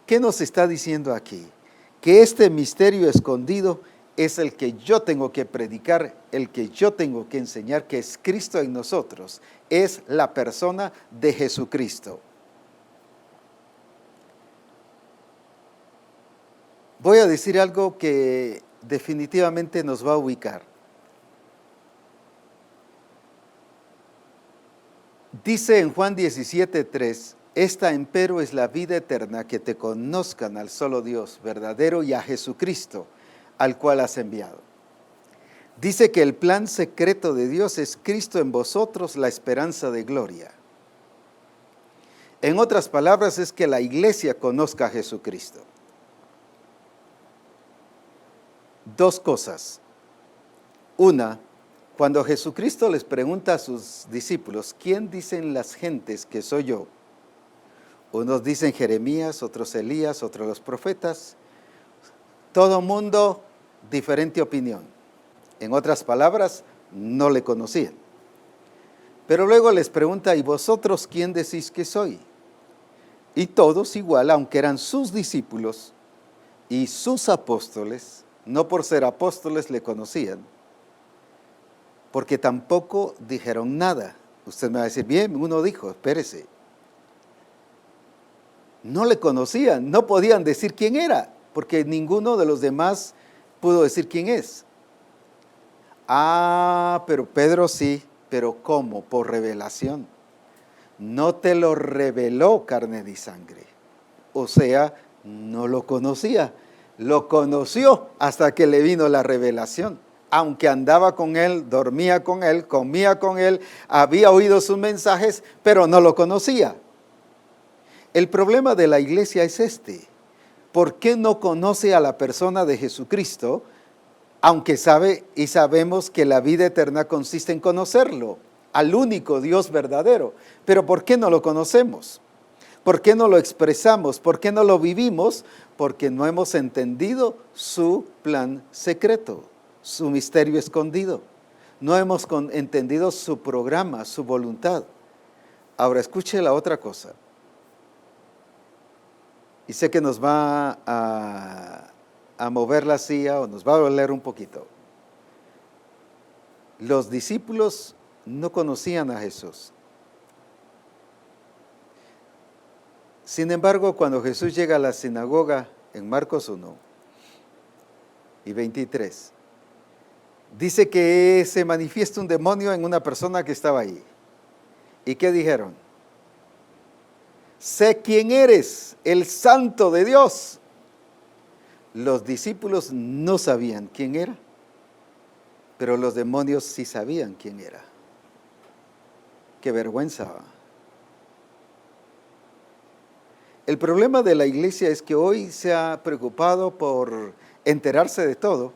¿qué nos está diciendo aquí? Que este misterio escondido es el que yo tengo que predicar, el que yo tengo que enseñar, que es Cristo en nosotros, es la persona de Jesucristo. Voy a decir algo que definitivamente nos va a ubicar. Dice en Juan 17:3, esta empero es la vida eterna, que te conozcan al solo Dios verdadero y a Jesucristo, al cual has enviado. Dice que el plan secreto de Dios es Cristo en vosotros, la esperanza de gloria. En otras palabras, es que la iglesia conozca a Jesucristo. Dos cosas. Una, cuando Jesucristo les pregunta a sus discípulos, ¿quién dicen las gentes que soy yo? Unos dicen Jeremías, otros Elías, otros los profetas. Todo mundo diferente opinión. En otras palabras, no le conocían. Pero luego les pregunta, ¿y vosotros quién decís que soy? Y todos igual, aunque eran sus discípulos y sus apóstoles, no por ser apóstoles le conocían, porque tampoco dijeron nada. Usted me va a decir, bien, uno dijo, espérese. No le conocían, no podían decir quién era, porque ninguno de los demás pudo decir quién es. Ah, pero Pedro sí, pero ¿cómo? Por revelación. No te lo reveló carne ni sangre. O sea, no lo conocía. Lo conoció hasta que le vino la revelación. Aunque andaba con él, dormía con él, comía con él, había oído sus mensajes, pero no lo conocía. El problema de la iglesia es este. ¿Por qué no conoce a la persona de Jesucristo? Aunque sabe y sabemos que la vida eterna consiste en conocerlo, al único Dios verdadero. Pero ¿por qué no lo conocemos? ¿Por qué no lo expresamos? ¿Por qué no lo vivimos? Porque no hemos entendido su plan secreto, su misterio escondido. No hemos entendido su programa, su voluntad. Ahora escuche la otra cosa. Y sé que nos va a mover la silla o nos va a doler un poquito. Los discípulos no conocían a Jesús. Sin embargo, cuando Jesús llega a la sinagoga en Marcos 1 y 23, dice que se manifiesta un demonio en una persona que estaba ahí. ¿Y qué dijeron? Sé quién eres, el Santo de Dios. Los discípulos no sabían quién era. Pero los demonios sí sabían quién era. Qué vergüenza. El problema de la iglesia es que hoy se ha preocupado por enterarse de todo,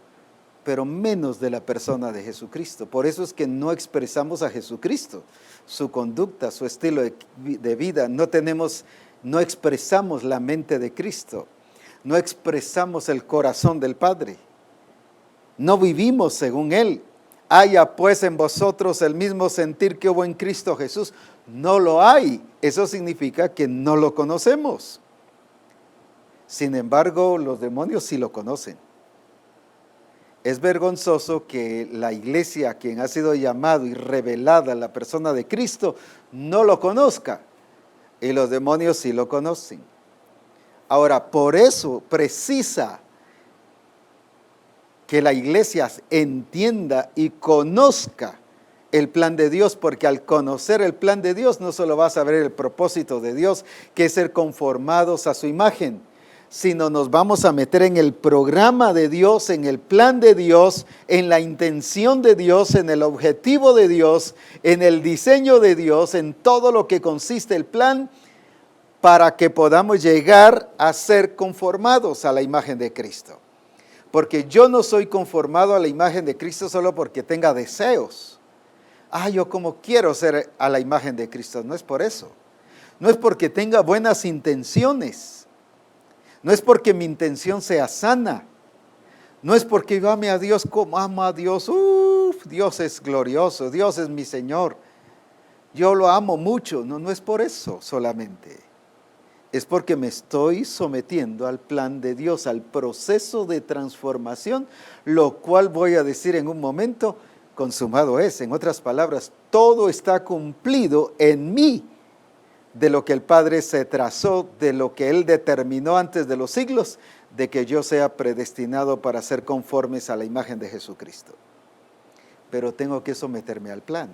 pero menos de la persona de Jesucristo. Por eso es que no expresamos a Jesucristo, su conducta, su estilo de vida. No expresamos la mente de Cristo, no expresamos el corazón del Padre. No vivimos según Él. Haya pues en vosotros el mismo sentir que hubo en Cristo Jesús. No lo hay. Eso significa que no lo conocemos. Sin embargo, los demonios sí lo conocen. Es vergonzoso que la iglesia, a quien ha sido llamado y revelada la persona de Cristo, no lo conozca. Y los demonios sí lo conocen. Ahora, por eso precisa que la iglesia entienda y conozca el plan de Dios, porque al conocer el plan de Dios no solo vas a ver el propósito de Dios, que es ser conformados a su imagen, sino nos vamos a meter en el programa de Dios, en el plan de Dios, en la intención de Dios, en el objetivo de Dios, en el diseño de Dios, en todo lo que consiste el plan, para que podamos llegar a ser conformados a la imagen de Cristo. Porque yo no soy conformado a la imagen de Cristo solo porque tenga deseos. Yo como quiero ser a la imagen de Cristo. No es por eso. No es porque tenga buenas intenciones. No es porque mi intención sea sana. No es porque yo ame a Dios como amo a Dios. Dios es glorioso. Dios es mi Señor. Yo lo amo mucho. No es por eso solamente. Es porque me estoy sometiendo al plan de Dios, al proceso de transformación, lo cual voy a decir en un momento, consumado es. En otras palabras, todo está cumplido en mí, de lo que el Padre se trazó, de lo que Él determinó antes de los siglos, de que yo sea predestinado para ser conformes a la imagen de Jesucristo. Pero tengo que someterme al plan.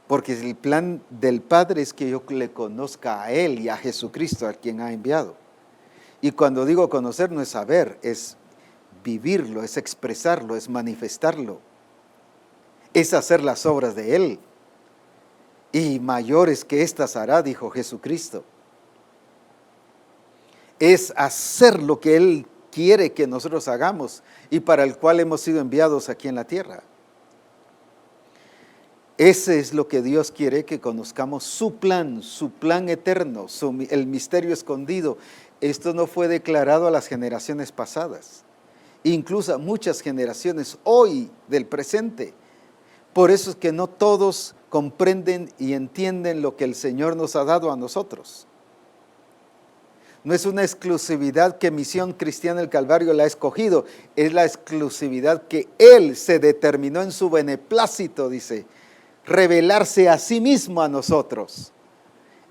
Porque el plan del Padre es que yo le conozca a Él y a Jesucristo, a quien ha enviado. Y cuando digo conocer no es saber, es vivirlo, es expresarlo, es manifestarlo. Es hacer las obras de Él. Y mayores que éstas hará, dijo Jesucristo. Es hacer lo que Él quiere que nosotros hagamos y para el cual hemos sido enviados aquí en la tierra. Ese es lo que Dios quiere, que conozcamos su plan eterno, el misterio escondido. Esto no fue declarado a las generaciones pasadas, incluso a muchas generaciones hoy del presente. Por eso es que no todos comprenden y entienden lo que el Señor nos ha dado a nosotros. No es una exclusividad que Misión Cristiana del Calvario la ha escogido, es la exclusividad que Él se determinó en su beneplácito, dice, revelarse a sí mismo a nosotros.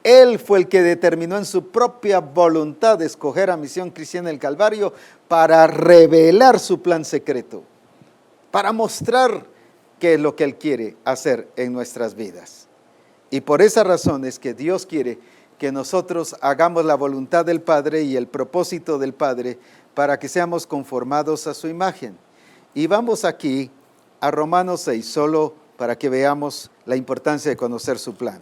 Él fue el que determinó en su propia voluntad escoger a Misión Cristiana del Calvario para revelar su plan secreto, para mostrar qué es lo que Él quiere hacer en nuestras vidas. Y por esa razón es que Dios quiere que nosotros hagamos la voluntad del Padre y el propósito del Padre para que seamos conformados a su imagen. Y vamos aquí a Romanos 6, solo para que veamos la importancia de conocer su plan.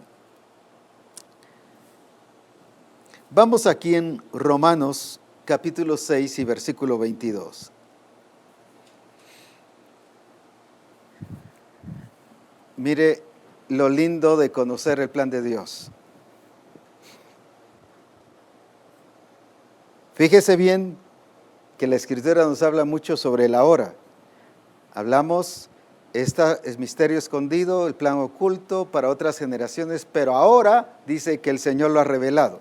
Vamos aquí en Romanos capítulo 6 y versículo 22. Mire lo lindo de conocer el plan de Dios. Fíjese bien que la Escritura nos habla mucho sobre la hora. Hablamos, este es misterio escondido, el plan oculto para otras generaciones, pero ahora dice que el Señor lo ha revelado.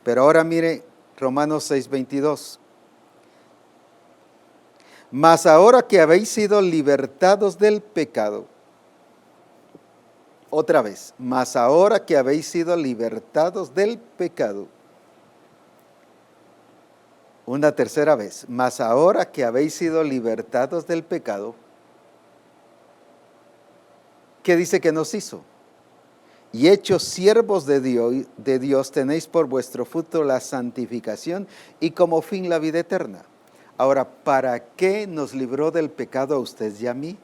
Pero ahora mire Romanos 6:22. Mas ahora que habéis sido libertados del pecado, otra vez, mas ahora que habéis sido libertados del pecado, una tercera vez, mas ahora que habéis sido libertados del pecado, ¿qué dice que nos hizo? Y hechos siervos de Dios, tenéis por vuestro fruto la santificación y como fin la vida eterna. Ahora, ¿para qué nos libró del pecado a usted y a mí?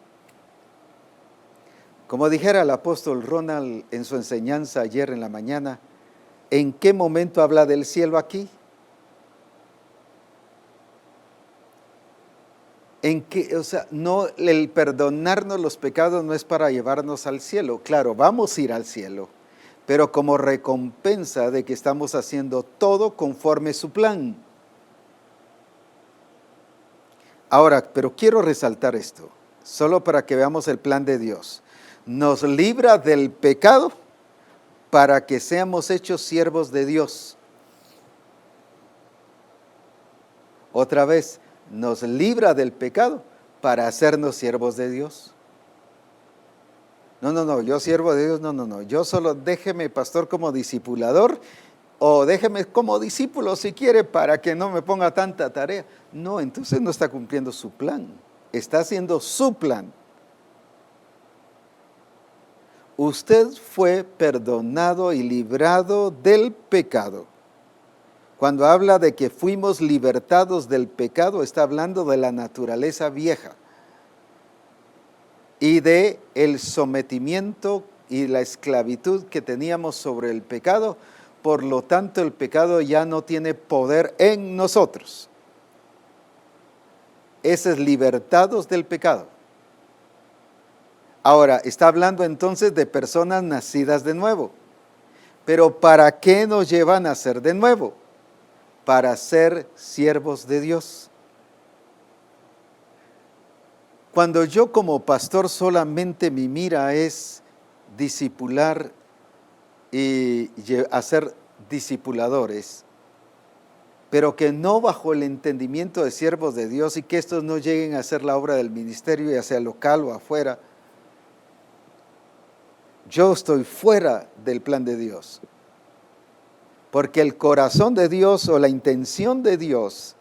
Como dijera el apóstol Ronald en su enseñanza ayer en la mañana, ¿en qué momento habla del cielo aquí? En que, o sea, no, el perdonarnos los pecados no es para llevarnos al cielo. Claro, vamos a ir al cielo, pero como recompensa de que estamos haciendo todo conforme su plan. Ahora, pero quiero resaltar esto, solo para que veamos el plan de Dios. Nos libra del pecado para que seamos hechos siervos de Dios. Otra vez, nos libra del pecado para hacernos siervos de Dios. No, yo siervo de Dios, no, yo solo déjeme pastor como discipulador o déjeme como discípulo si quiere para que no me ponga tanta tarea. No, entonces no está cumpliendo su plan, está haciendo su plan. Usted fue perdonado y librado del pecado. Cuando habla de que fuimos libertados del pecado, está hablando de la naturaleza vieja y de el sometimiento y la esclavitud que teníamos sobre el pecado. Por lo tanto, el pecado ya no tiene poder en nosotros. Ese es libertados del pecado. Ahora, está hablando entonces de personas nacidas de nuevo. Pero ¿para qué nos llevan a nacer de nuevo? Para ser siervos de Dios. Cuando yo como pastor solamente mi mira es discipular y hacer discipuladores, pero que no bajo el entendimiento de siervos de Dios y que estos no lleguen a hacer la obra del ministerio, ya sea local o afuera, yo estoy fuera del plan de Dios. Porque el corazón de Dios o la intención de Dios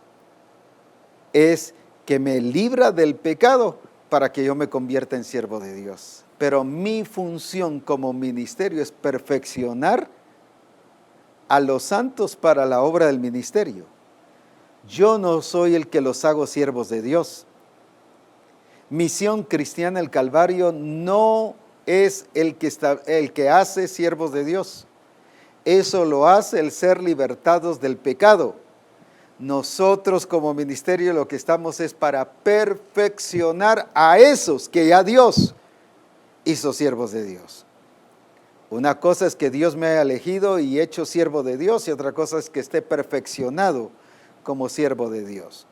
es que me libra del pecado para que yo me convierta en siervo de Dios. Pero mi función como ministerio es perfeccionar a los santos para la obra del ministerio. Yo no soy el que los hago siervos de Dios. Misión Cristiana del Calvario no es el que hace siervos de Dios. Eso lo hace el ser libertados del pecado. Nosotros como ministerio lo que estamos es para perfeccionar a esos que ya Dios hizo siervos de Dios. Una cosa es que Dios me haya elegido y hecho siervo de Dios y otra cosa es que esté perfeccionado como siervo de Dios.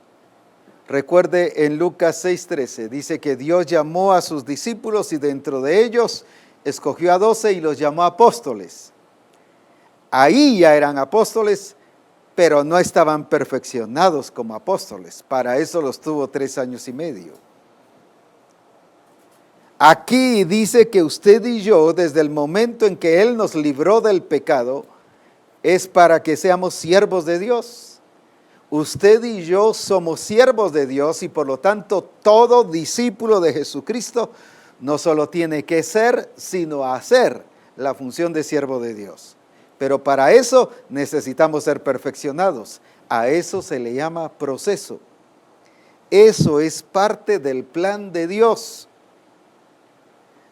Recuerde en Lucas 6:13, dice que Dios llamó a sus discípulos y dentro de ellos escogió a 12 y los llamó apóstoles. Ahí ya eran apóstoles, pero no estaban perfeccionados como apóstoles. Para eso los tuvo 3 años y medio. Aquí dice que usted y yo, desde el momento en que Él nos libró del pecado, es para que seamos siervos de Dios. Usted y yo somos siervos de Dios y por lo tanto todo discípulo de Jesucristo no solo tiene que ser, sino hacer la función de siervo de Dios. Pero para eso necesitamos ser perfeccionados. A eso se le llama proceso. Eso es parte del plan de Dios.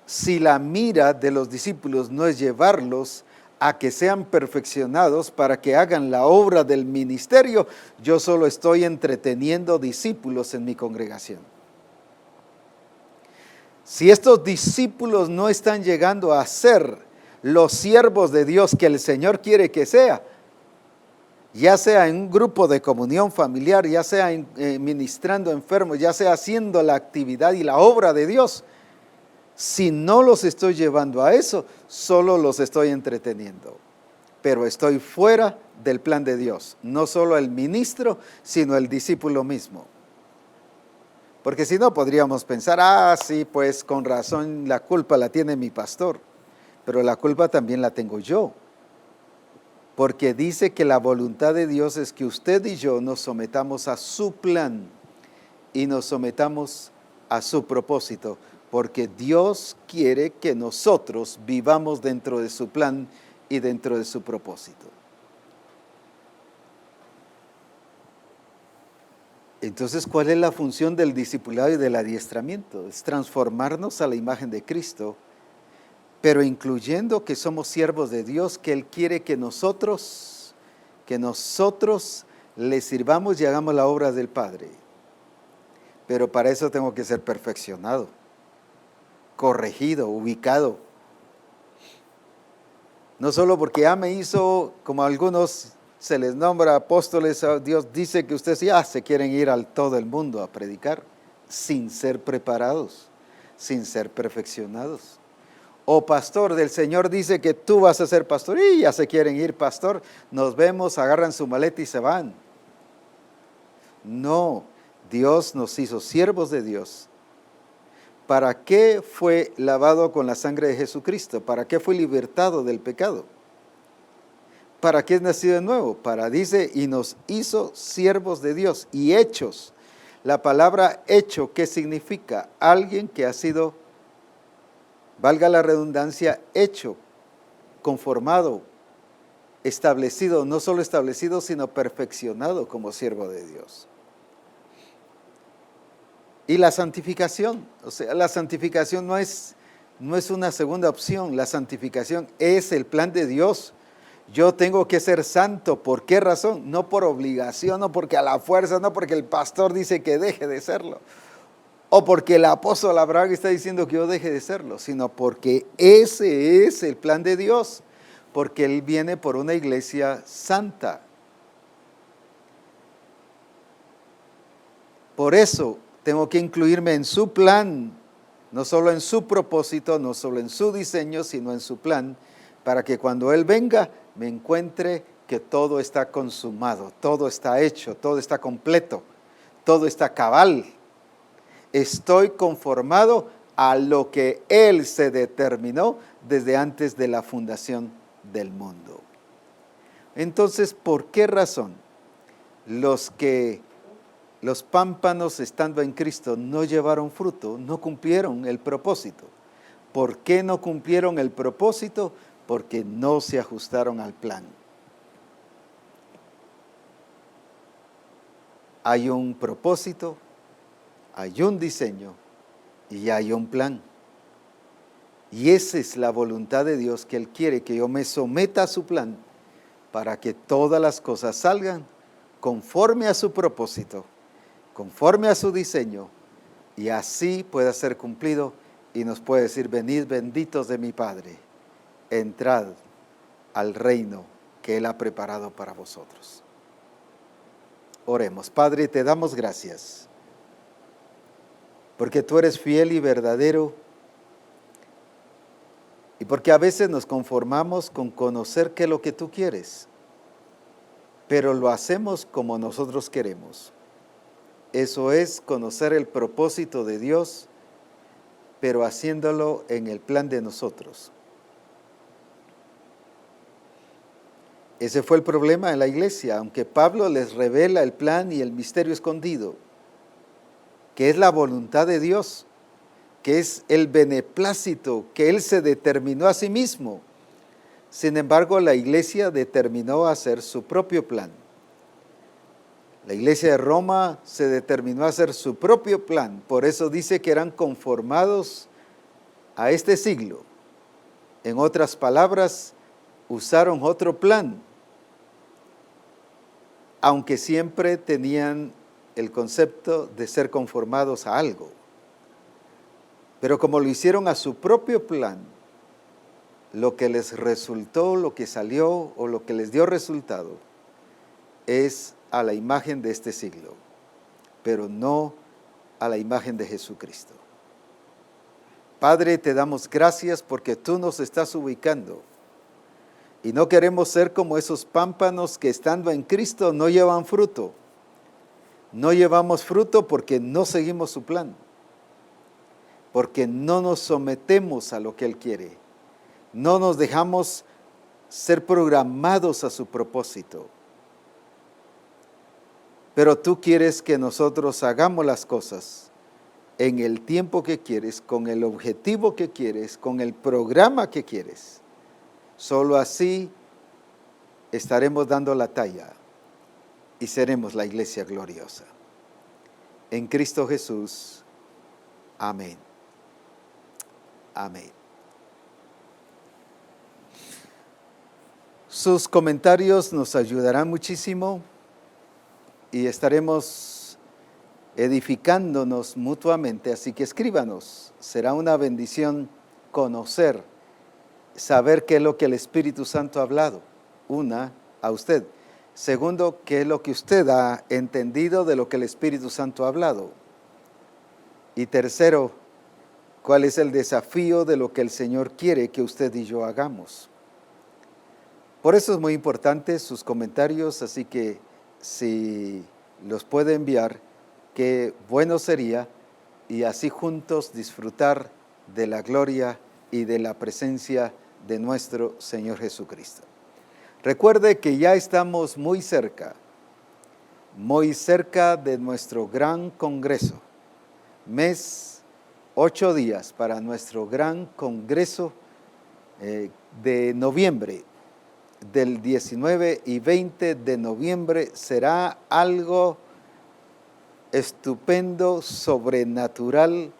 Si la mira de los discípulos no es llevarlos a que sean perfeccionados para que hagan la obra del ministerio, yo solo estoy entreteniendo discípulos en mi congregación. Si estos discípulos no están llegando a ser los siervos de Dios que el Señor quiere que sea, ya sea en un grupo de comunión familiar, ya sea ministrando enfermos, ya sea haciendo la actividad y la obra de Dios, si no los estoy llevando a eso, solo los estoy entreteniendo. Pero estoy fuera del plan de Dios, no solo el ministro, sino el discípulo mismo. Porque si no podríamos pensar, sí, pues con razón la culpa la tiene mi pastor, pero la culpa también la tengo yo. Porque dice que la voluntad de Dios es que usted y yo nos sometamos a su plan y nos sometamos a su propósito. Porque Dios quiere que nosotros vivamos dentro de su plan y dentro de su propósito. Entonces, ¿cuál es la función del discipulado y del adiestramiento? Es transformarnos a la imagen de Cristo, pero incluyendo que somos siervos de Dios, que Él quiere que nosotros le sirvamos y hagamos la obra del Padre. Pero para eso tengo que ser perfeccionado, corregido, ubicado. No solo porque ya me hizo, como a algunos se les nombra apóstoles, Dios dice que ustedes ya se quieren ir al todo el mundo a predicar, sin ser preparados, sin ser perfeccionados. O pastor, del Señor dice que tú vas a ser pastor, y ya se quieren ir, pastor, nos vemos, agarran su maleta y se van. No, Dios nos hizo siervos de Dios. ¿Para qué fue lavado con la sangre de Jesucristo? ¿Para qué fue libertado del pecado? ¿Para qué es nacido de nuevo? Dice, y nos hizo siervos de Dios y hechos. La palabra hecho, ¿qué significa? Alguien que ha sido, valga la redundancia, hecho, conformado, establecido, no solo establecido, sino perfeccionado como siervo de Dios. Y la santificación, o sea, la santificación no es una segunda opción, la santificación es el plan de Dios. Yo tengo que ser santo, ¿por qué razón? No por obligación, no porque a la fuerza, no porque el pastor dice que deje de serlo, o porque el apóstol Abraham está diciendo que yo deje de serlo, sino porque ese es el plan de Dios, porque Él viene por una iglesia santa. Por eso tengo que incluirme en su plan, no solo en su propósito, no solo en su diseño, sino en su plan, para que cuando Él venga me encuentre que todo está consumado, todo está hecho, todo está completo, todo está cabal. Estoy conformado a lo que Él se determinó desde antes de la fundación del mundo. Entonces, ¿por qué razón los pámpanos estando en Cristo no llevaron fruto, no cumplieron el propósito? ¿Por qué no cumplieron el propósito? Porque no se ajustaron al plan. Hay un propósito, hay un diseño y hay un plan. Y esa es la voluntad de Dios, que Él quiere que yo me someta a su plan para que todas las cosas salgan conforme a su propósito, conforme a su diseño, y así pueda ser cumplido y nos puede decir: venid benditos de mi Padre, entrad al reino que Él ha preparado para vosotros. Oremos. Padre, te damos gracias, porque tú eres fiel y verdadero, y porque a veces nos conformamos con conocer qué es lo que tú quieres, pero lo hacemos como nosotros queremos. Eso es conocer el propósito de Dios, pero haciéndolo en el plan de nosotros. Ese fue el problema en la iglesia, aunque Pablo les revela el plan y el misterio escondido, que es la voluntad de Dios, que es el beneplácito que Él se determinó a sí mismo. Sin embargo, la iglesia determinó hacer su propio plan. La iglesia de Roma se determinó a hacer su propio plan, por eso dice que eran conformados a este siglo. En otras palabras, usaron otro plan, aunque siempre tenían el concepto de ser conformados a algo. Pero como lo hicieron a su propio plan, lo que les resultó, lo que salió o lo que les dio resultado es a la imagen de este siglo, pero no a la imagen de Jesucristo. Padre, te damos gracias porque tú nos estás ubicando y no queremos ser como esos pámpanos que estando en Cristo no llevan fruto. No llevamos fruto porque no seguimos su plan, porque no nos sometemos a lo que Él quiere, no nos dejamos ser programados a su propósito. Pero tú quieres que nosotros hagamos las cosas en el tiempo que quieres, con el objetivo que quieres, con el programa que quieres. Solo así estaremos dando la talla y seremos la iglesia gloriosa. en Cristo Jesús. Amén. Amén. Sus comentarios nos ayudarán muchísimo y estaremos edificándonos mutuamente, así que escríbanos. Será una bendición conocer, saber qué es lo que el Espíritu Santo ha hablado, a usted. Segundo, qué es lo que usted ha entendido de lo que el Espíritu Santo ha hablado. Y tercero, cuál es el desafío de lo que el Señor quiere que usted y yo hagamos. Por eso es muy importante sus comentarios, así que si los puede enviar, qué bueno sería, y así juntos disfrutar de la gloria y de la presencia de nuestro Señor Jesucristo. Recuerde que ya estamos muy cerca de nuestro gran congreso. 8 días para nuestro gran congreso de noviembre. Del 19 y 20 de noviembre será algo estupendo, sobrenatural,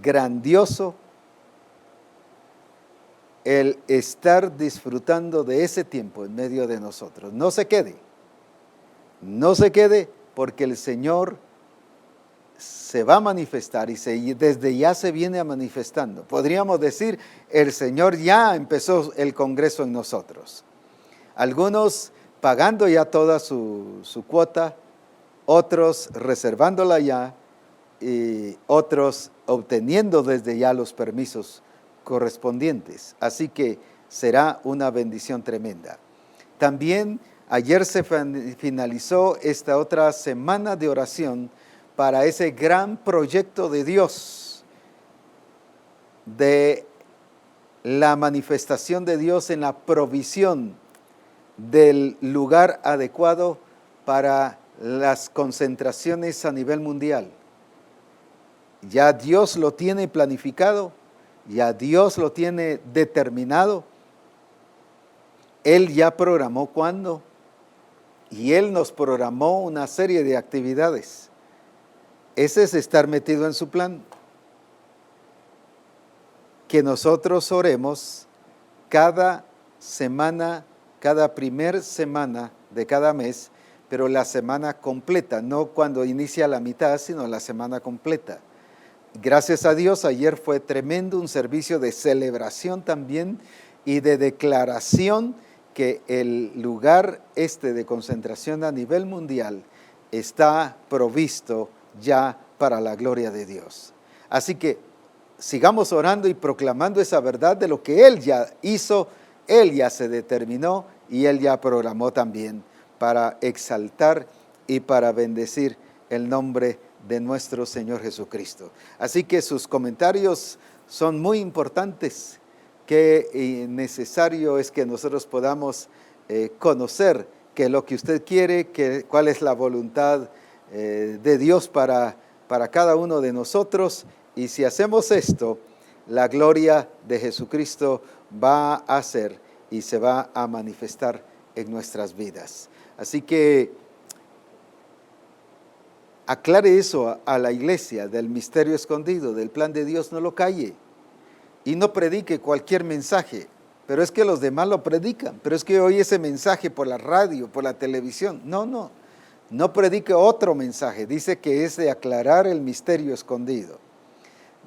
grandioso, el estar disfrutando de ese tiempo en medio de nosotros. No se quede porque el Señor se va a manifestar y desde ya se viene manifestando. Podríamos decir, el Señor ya empezó el congreso en nosotros. Algunos pagando ya toda su cuota, otros reservándola ya y otros obteniendo desde ya los permisos correspondientes. Así que será una bendición tremenda. También ayer se finalizó esta otra semana de oración para ese gran proyecto de Dios, de la manifestación de Dios en la provisión del lugar adecuado para las concentraciones a nivel mundial. Ya Dios lo tiene planificado, ya Dios lo tiene determinado. Él ya programó cuándo y Él nos programó una serie de actividades. Ese es estar metido en su plan. Que nosotros oremos cada semana, cada primer semana de cada mes, pero la semana completa, no cuando inicia la mitad, sino la semana completa. Gracias a Dios, ayer fue tremendo, un servicio de celebración también y de declaración que el lugar de concentración a nivel mundial está provisto ya para la gloria de Dios. Así que sigamos orando y proclamando esa verdad de lo que Él ya hizo, Él ya se determinó y Él ya programó también para exaltar y para bendecir el nombre de nuestro Señor Jesucristo. Así que sus comentarios son muy importantes, que necesario es que nosotros podamos conocer que lo que usted quiere, cuál es la voluntad de Dios para cada uno de nosotros, y si hacemos esto, la gloria de Jesucristo va a ser y se va a manifestar en nuestras vidas. Así que aclare eso a la iglesia del misterio escondido, del plan de Dios, no lo calle y no predique cualquier mensaje, pero es que los demás lo predican, pero es que oye ese mensaje por la radio, por la televisión. No predique otro mensaje, dice que es de aclarar el misterio escondido,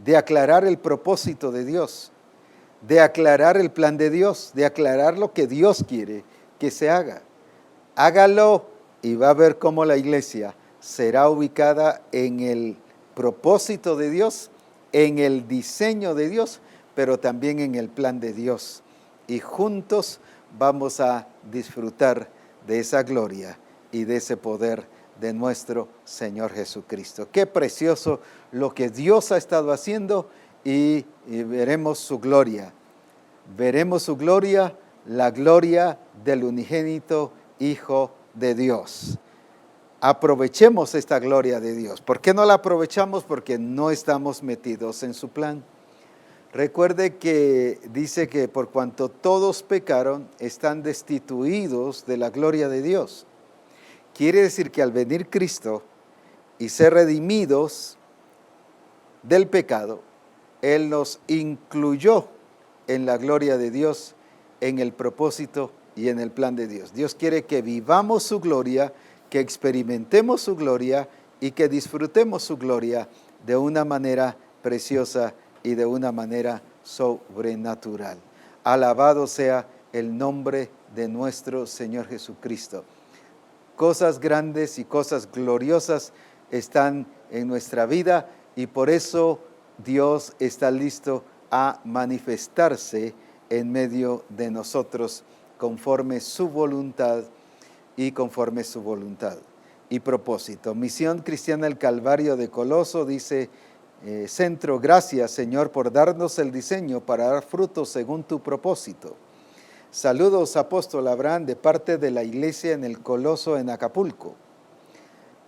de aclarar el propósito de Dios, de aclarar el plan de Dios, de aclarar lo que Dios quiere que se haga. Hágalo y va a ver cómo la iglesia será ubicada en el propósito de Dios, en el diseño de Dios, pero también en el plan de Dios. Y juntos vamos a disfrutar de esa gloria y de ese poder de nuestro Señor Jesucristo. Qué precioso lo que Dios ha estado haciendo y veremos su gloria. Veremos su gloria, la gloria del unigénito Hijo de Dios. Aprovechemos esta gloria de Dios. ¿Por qué no la aprovechamos? Porque no estamos metidos en su plan. Recuerde que dice que por cuanto todos pecaron, están destituidos de la gloria de Dios. Quiere decir que al venir Cristo, y ser redimidos del pecado, Él nos incluyó en la gloria de Dios, en el propósito y en el plan de Dios. Dios quiere que vivamos su gloria, que experimentemos su gloria y que disfrutemos su gloria de una manera preciosa y de una manera sobrenatural. Alabado sea el nombre de nuestro Señor Jesucristo. Cosas grandes y cosas gloriosas están en nuestra vida y por eso Dios está listo a manifestarse en medio de nosotros conforme su voluntad y conforme su voluntad y propósito. Misión Cristiana El Calvario de Coloso dice, Centro, gracias Señor por darnos el diseño para dar frutos según tu propósito. Saludos apóstol Abraham de parte de la iglesia en el Coloso en Acapulco.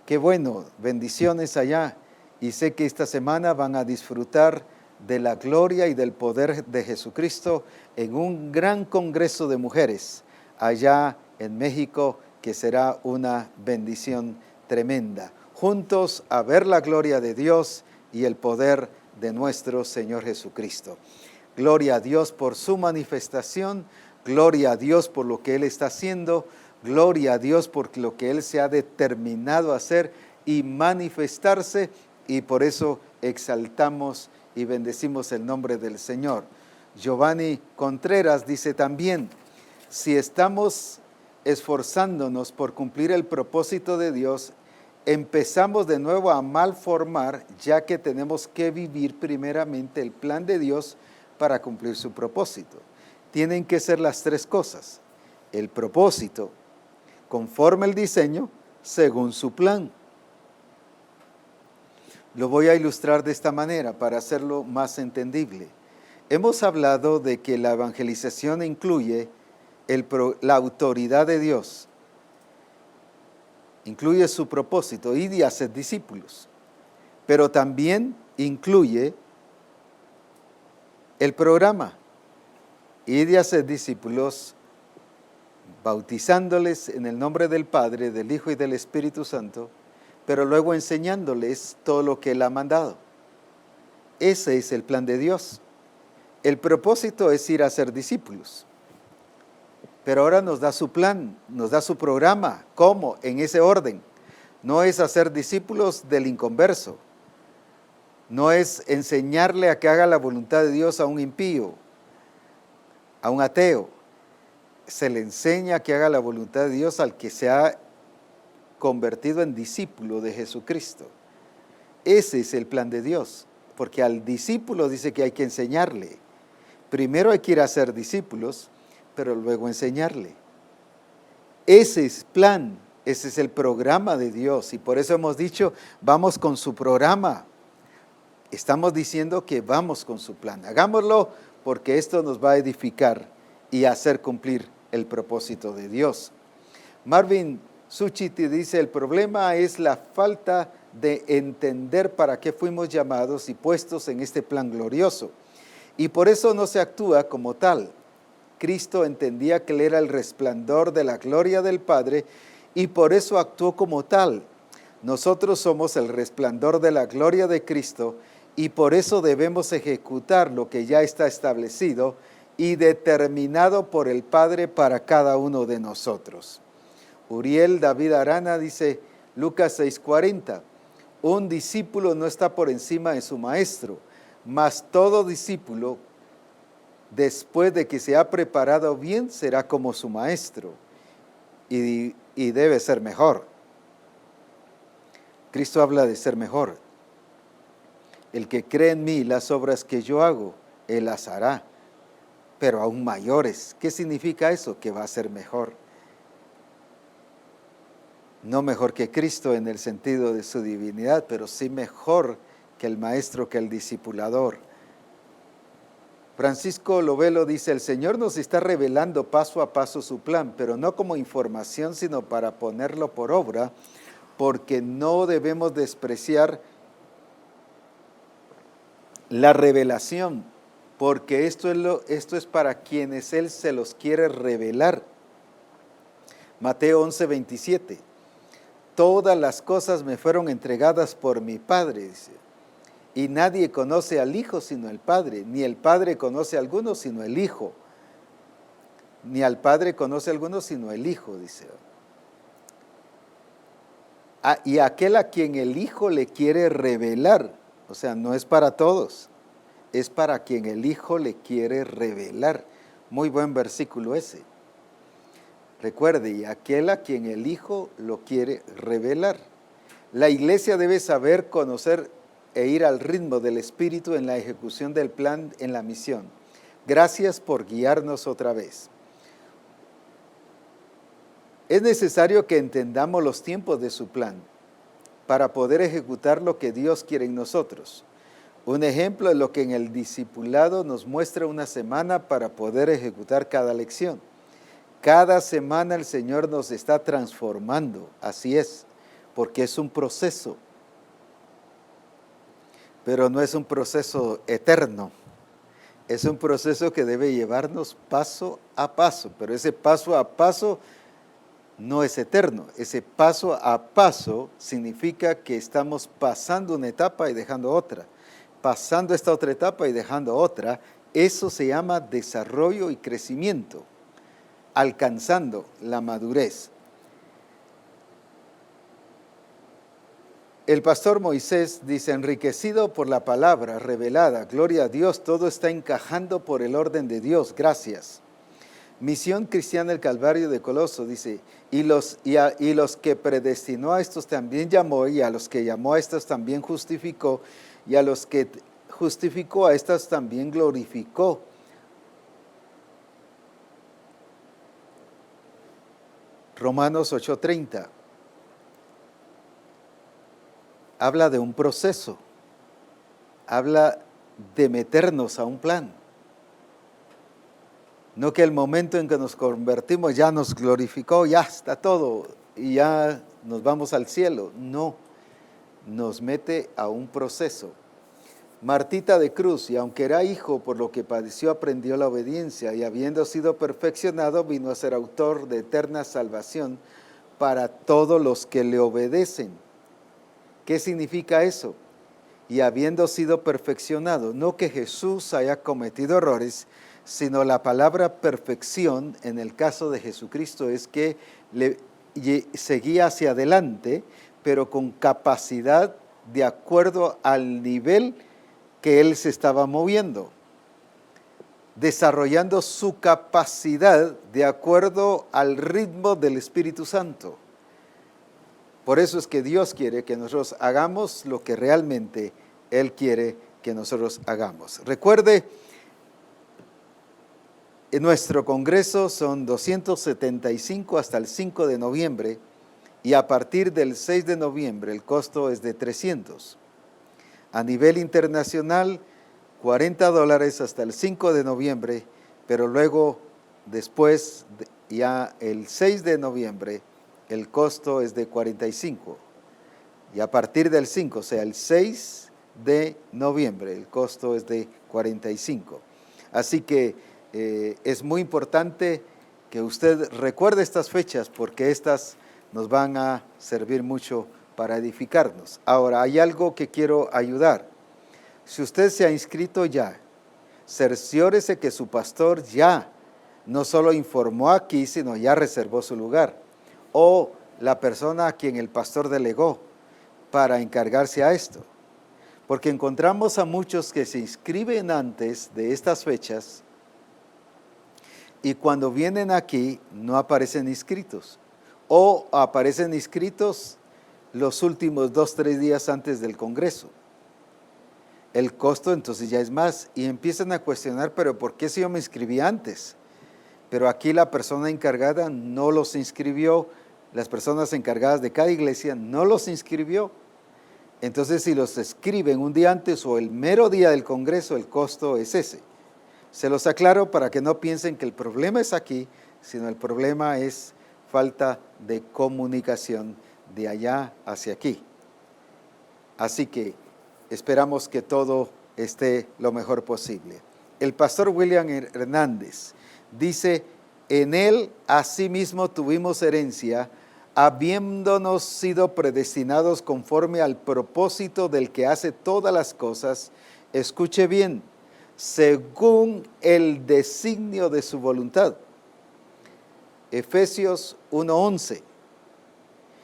Qué bueno, bendiciones allá y sé que esta semana van a disfrutar de la gloria y del poder de Jesucristo en un gran congreso de mujeres allá en México, que será una bendición tremenda. Juntos a ver la gloria de Dios y el poder de nuestro Señor Jesucristo. Gloria a Dios por su manifestación, gloria a Dios por lo que Él está haciendo, gloria a Dios por lo que Él se ha determinado a hacer y manifestarse, y por eso exaltamos y bendecimos el nombre del Señor. Giovanni Contreras dice también, si estamos esforzándonos por cumplir el propósito de Dios, empezamos de nuevo a malformar, ya que tenemos que vivir primeramente el plan de Dios para cumplir su propósito. Tienen que ser las tres cosas: el propósito, conforme el diseño, según su plan. Lo voy a ilustrar de esta manera para hacerlo más entendible. Hemos hablado de que la evangelización incluye la autoridad de Dios, incluye su propósito, id y haced discípulos, pero también incluye el programa, id y haced discípulos, bautizándoles en el nombre del Padre, del Hijo y del Espíritu Santo, pero luego enseñándoles todo lo que Él ha mandado. Ese es el plan de Dios. El propósito es ir a ser discípulos. Pero ahora nos da su plan, nos da su programa. ¿Cómo? En ese orden. No es hacer discípulos del inconverso. No es enseñarle a que haga la voluntad de Dios a un impío, a un ateo. Se le enseña a que haga la voluntad de Dios al que se ha convertido en discípulo de Jesucristo. Ese es el plan de Dios, porque al discípulo dice que hay que enseñarle. Primero hay que ir a ser discípulos, pero luego enseñarle. Ese es plan, ese es el programa de Dios, y por eso hemos dicho, vamos con su programa. Estamos diciendo que vamos con su plan. Hagámoslo porque esto nos va a edificar y hacer cumplir el propósito de Dios. Marvin Suchiti dice, el problema es la falta de entender para qué fuimos llamados y puestos en este plan glorioso. Y por eso no se actúa como tal. Cristo entendía que Él era el resplandor de la gloria del Padre y por eso actuó como tal. Nosotros somos el resplandor de la gloria de Cristo y por eso debemos ejecutar lo que ya está establecido y determinado por el Padre para cada uno de nosotros. Uriel David Arana dice, Lucas 6:40, un discípulo no está por encima de su maestro, mas todo discípulo, después de que se ha preparado bien, será como su maestro y debe ser mejor. Cristo habla de ser mejor. El que cree en mí, las obras que yo hago, Él las hará, pero aún mayores. ¿Qué significa eso? Que va a ser mejor. No mejor que Cristo en el sentido de su divinidad, pero sí mejor que el maestro, que el discipulador. Francisco Lovelo dice, el Señor nos está revelando paso a paso su plan, pero no como información, sino para ponerlo por obra, porque no debemos despreciar la revelación, porque esto es para quienes Él se los quiere revelar. Mateo 11:27. todas las cosas me fueron entregadas por mi Padre, dice. Y nadie conoce al Hijo sino el Padre, ni el Padre conoce a alguno sino el Hijo, ni al Padre conoce a alguno sino el Hijo, dice. Y aquel a quien el Hijo le quiere revelar, o sea, no es para todos, es para quien el Hijo le quiere revelar. Muy buen versículo ese. Recuerde, y aquel a quien el Hijo lo quiere revelar. La iglesia debe saber, conocer e ir al ritmo del Espíritu en la ejecución del plan en la misión. Gracias por guiarnos otra vez. Es necesario que entendamos los tiempos de su plan para poder ejecutar lo que Dios quiere en nosotros. Un ejemplo es lo que en el discipulado nos muestra una semana para poder ejecutar cada lección. Cada semana el Señor nos está transformando, así es, porque es un proceso, pero no es un proceso eterno. Es un proceso que debe llevarnos paso a paso, pero ese paso a paso no es eterno. Ese paso a paso significa que estamos pasando una etapa y dejando otra, pasando esta otra etapa y dejando otra. Eso se llama desarrollo y crecimiento, alcanzando la madurez. El pastor Moisés dice, enriquecido por la palabra revelada, gloria a Dios, todo está encajando por el orden de Dios, gracias. Misión Cristiana del Calvario de Coloso dice, y los que predestinó a estos también llamó, y a los que llamó a estos también justificó, y a los que justificó a estas también glorificó. Romanos 8:30 habla de un proceso, habla de meternos a un plan. No que el momento en que nos convertimos ya nos glorificó, ya está todo y ya nos vamos al cielo. No, nos mete a un proceso. Martita de Cruz, y aunque era hijo, por lo que padeció aprendió la obediencia, y habiendo sido perfeccionado vino a ser autor de eterna salvación para todos los que le obedecen. ¿Qué significa eso? Y habiendo sido perfeccionado, no que Jesús haya cometido errores, sino la palabra perfección en el caso de Jesucristo es que seguía hacia adelante, pero con capacidad de acuerdo al nivel que él se estaba moviendo, desarrollando su capacidad de acuerdo al ritmo del Espíritu Santo. Por eso es que Dios quiere que nosotros hagamos lo que realmente Él quiere que nosotros hagamos. Recuerde, en nuestro congreso son 275 hasta el 5 de noviembre y a partir del 6 de noviembre el costo es de 300. A nivel internacional, $40 hasta el 5 de noviembre, pero luego, después, ya el 6 de noviembre, el costo es de 45. Y a partir del 5, o sea, el 6 de noviembre, el costo es de 45. Así que es muy importante que usted recuerde estas fechas porque estas nos van a servir mucho para edificarnos. Ahora, hay algo que quiero ayudar. Si usted se ha inscrito ya, cerciórese que su pastor ya no solo informó aquí, sino ya reservó su lugar. O la persona a quien el pastor delegó para encargarse a esto. Porque encontramos a muchos que se inscriben antes de estas fechas y cuando vienen aquí no aparecen inscritos. O aparecen inscritos los últimos 2-3 días antes del Congreso. El costo entonces ya es más y empiezan a cuestionar, pero ¿por qué si yo me inscribí antes? Pero aquí la persona encargada no los inscribió, las personas encargadas de cada iglesia no los inscribió. Entonces si los escriben un día antes o el mero día del Congreso, el costo es ese. Se los aclaro para que no piensen que el problema es aquí, sino el problema es falta de comunicación de allá hacia aquí. Así que esperamos que todo esté lo mejor posible. El pastor William Hernández dice, en él asimismo tuvimos herencia, habiéndonos sido predestinados conforme al propósito del que hace todas las cosas, escuche bien, según el designio de su voluntad. Efesios 1:11,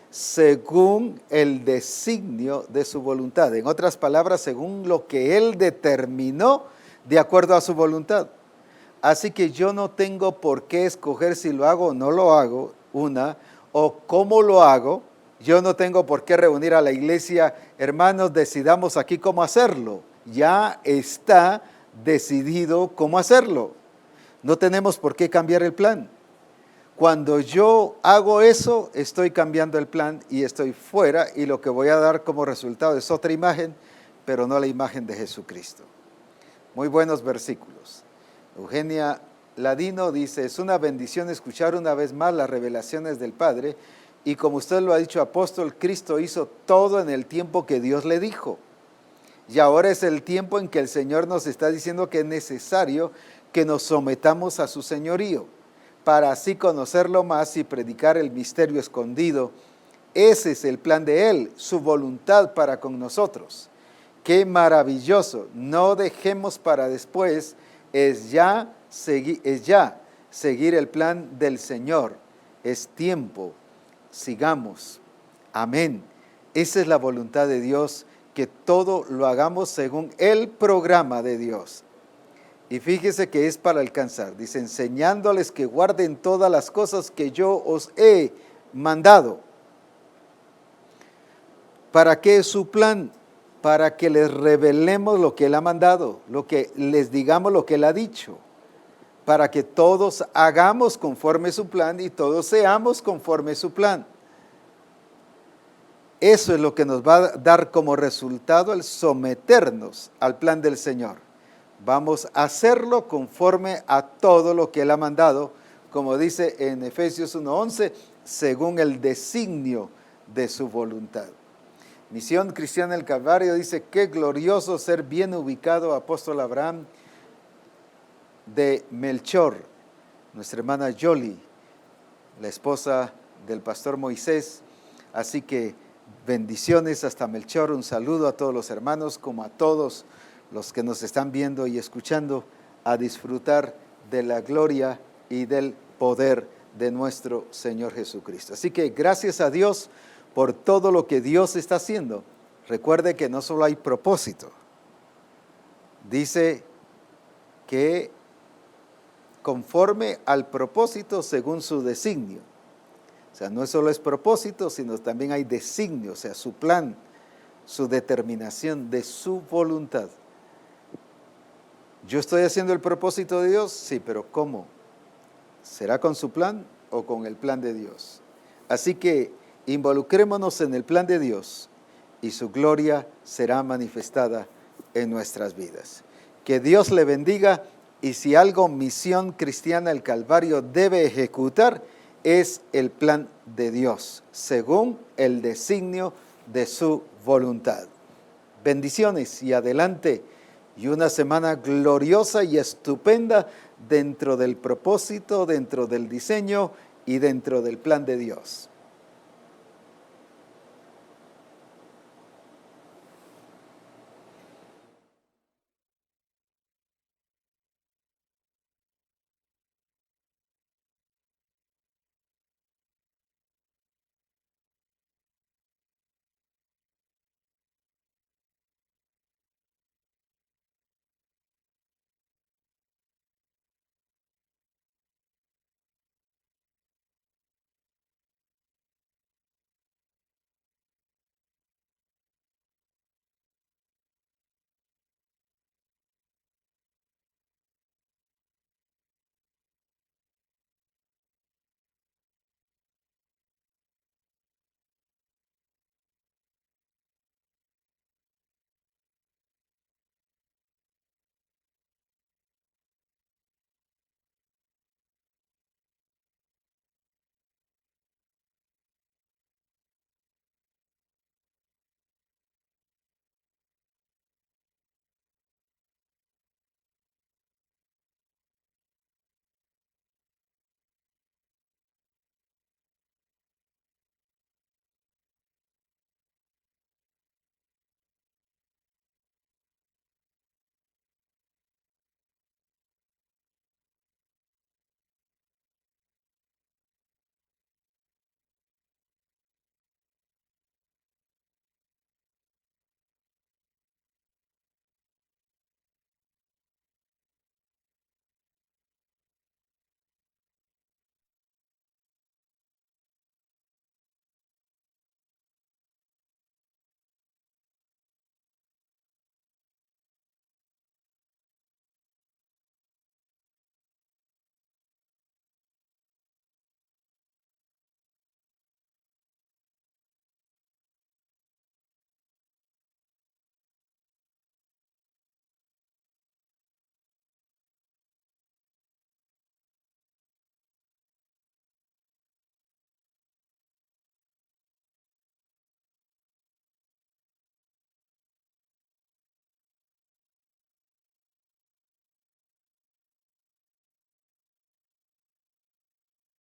según el designio de su voluntad. En otras palabras, según lo que Él determinó de acuerdo a su voluntad. Así que yo no tengo por qué escoger si lo hago o no lo hago, o cómo lo hago. Yo no tengo por qué reunir a la iglesia, hermanos, decidamos aquí cómo hacerlo. Ya está decidido cómo hacerlo. No tenemos por qué cambiar el plan. Cuando yo hago eso, estoy cambiando el plan y estoy fuera, y lo que voy a dar como resultado es otra imagen, pero no la imagen de Jesucristo. Muy buenos versículos. Eugenia Ladino dice, es una bendición escuchar una vez más las revelaciones del Padre, y como usted lo ha dicho, apóstol, Cristo hizo todo en el tiempo que Dios le dijo. Y ahora es el tiempo en que el Señor nos está diciendo que es necesario que nos sometamos a su señorío, para así conocerlo más y predicar el misterio escondido. Ese es el plan de Él, su voluntad para con nosotros. ¡Qué maravilloso! No dejemos para después, es ya seguir el plan del Señor. Es tiempo, sigamos. Amén. Esa es la voluntad de Dios, que todo lo hagamos según el programa de Dios. Y fíjese que es para alcanzar. Dice, enseñándoles que guarden todas las cosas que yo os he mandado. ¿Para qué es su plan? Para que les revelemos lo que Él ha mandado, lo que les digamos lo que Él ha dicho. Para que todos hagamos conforme su plan y todos seamos conforme su plan. Eso es lo que nos va a dar como resultado el someternos al plan del Señor. Vamos a hacerlo conforme a todo lo que Él ha mandado, como dice en Efesios 1:11, según el designio de su voluntad. Misión Cristiana del Calvario dice, qué glorioso ser bien ubicado, apóstol Abraham, de Melchor, nuestra hermana Yoli, la esposa del pastor Moisés. Así que bendiciones hasta Melchor, un saludo a todos los hermanos, como a todos los que nos están viendo y escuchando, a disfrutar de la gloria y del poder de nuestro Señor Jesucristo. Así que gracias a Dios por todo lo que Dios está haciendo. Recuerde que no solo hay propósito. Dice que conforme al propósito según su designio. O sea, no solo es propósito, sino también hay designio, o sea, su plan, su determinación de su voluntad. ¿Yo estoy haciendo el propósito de Dios? Sí, pero ¿cómo? ¿Será con su plan o con el plan de Dios? Así que involucrémonos en el plan de Dios y su gloria será manifestada en nuestras vidas. Que Dios le bendiga, y si algo Misión Cristiana del Calvario debe ejecutar, es el plan de Dios, según el designio de su voluntad. Bendiciones y adelante, y una semana gloriosa y estupenda dentro del propósito, dentro del diseño y dentro del plan de Dios.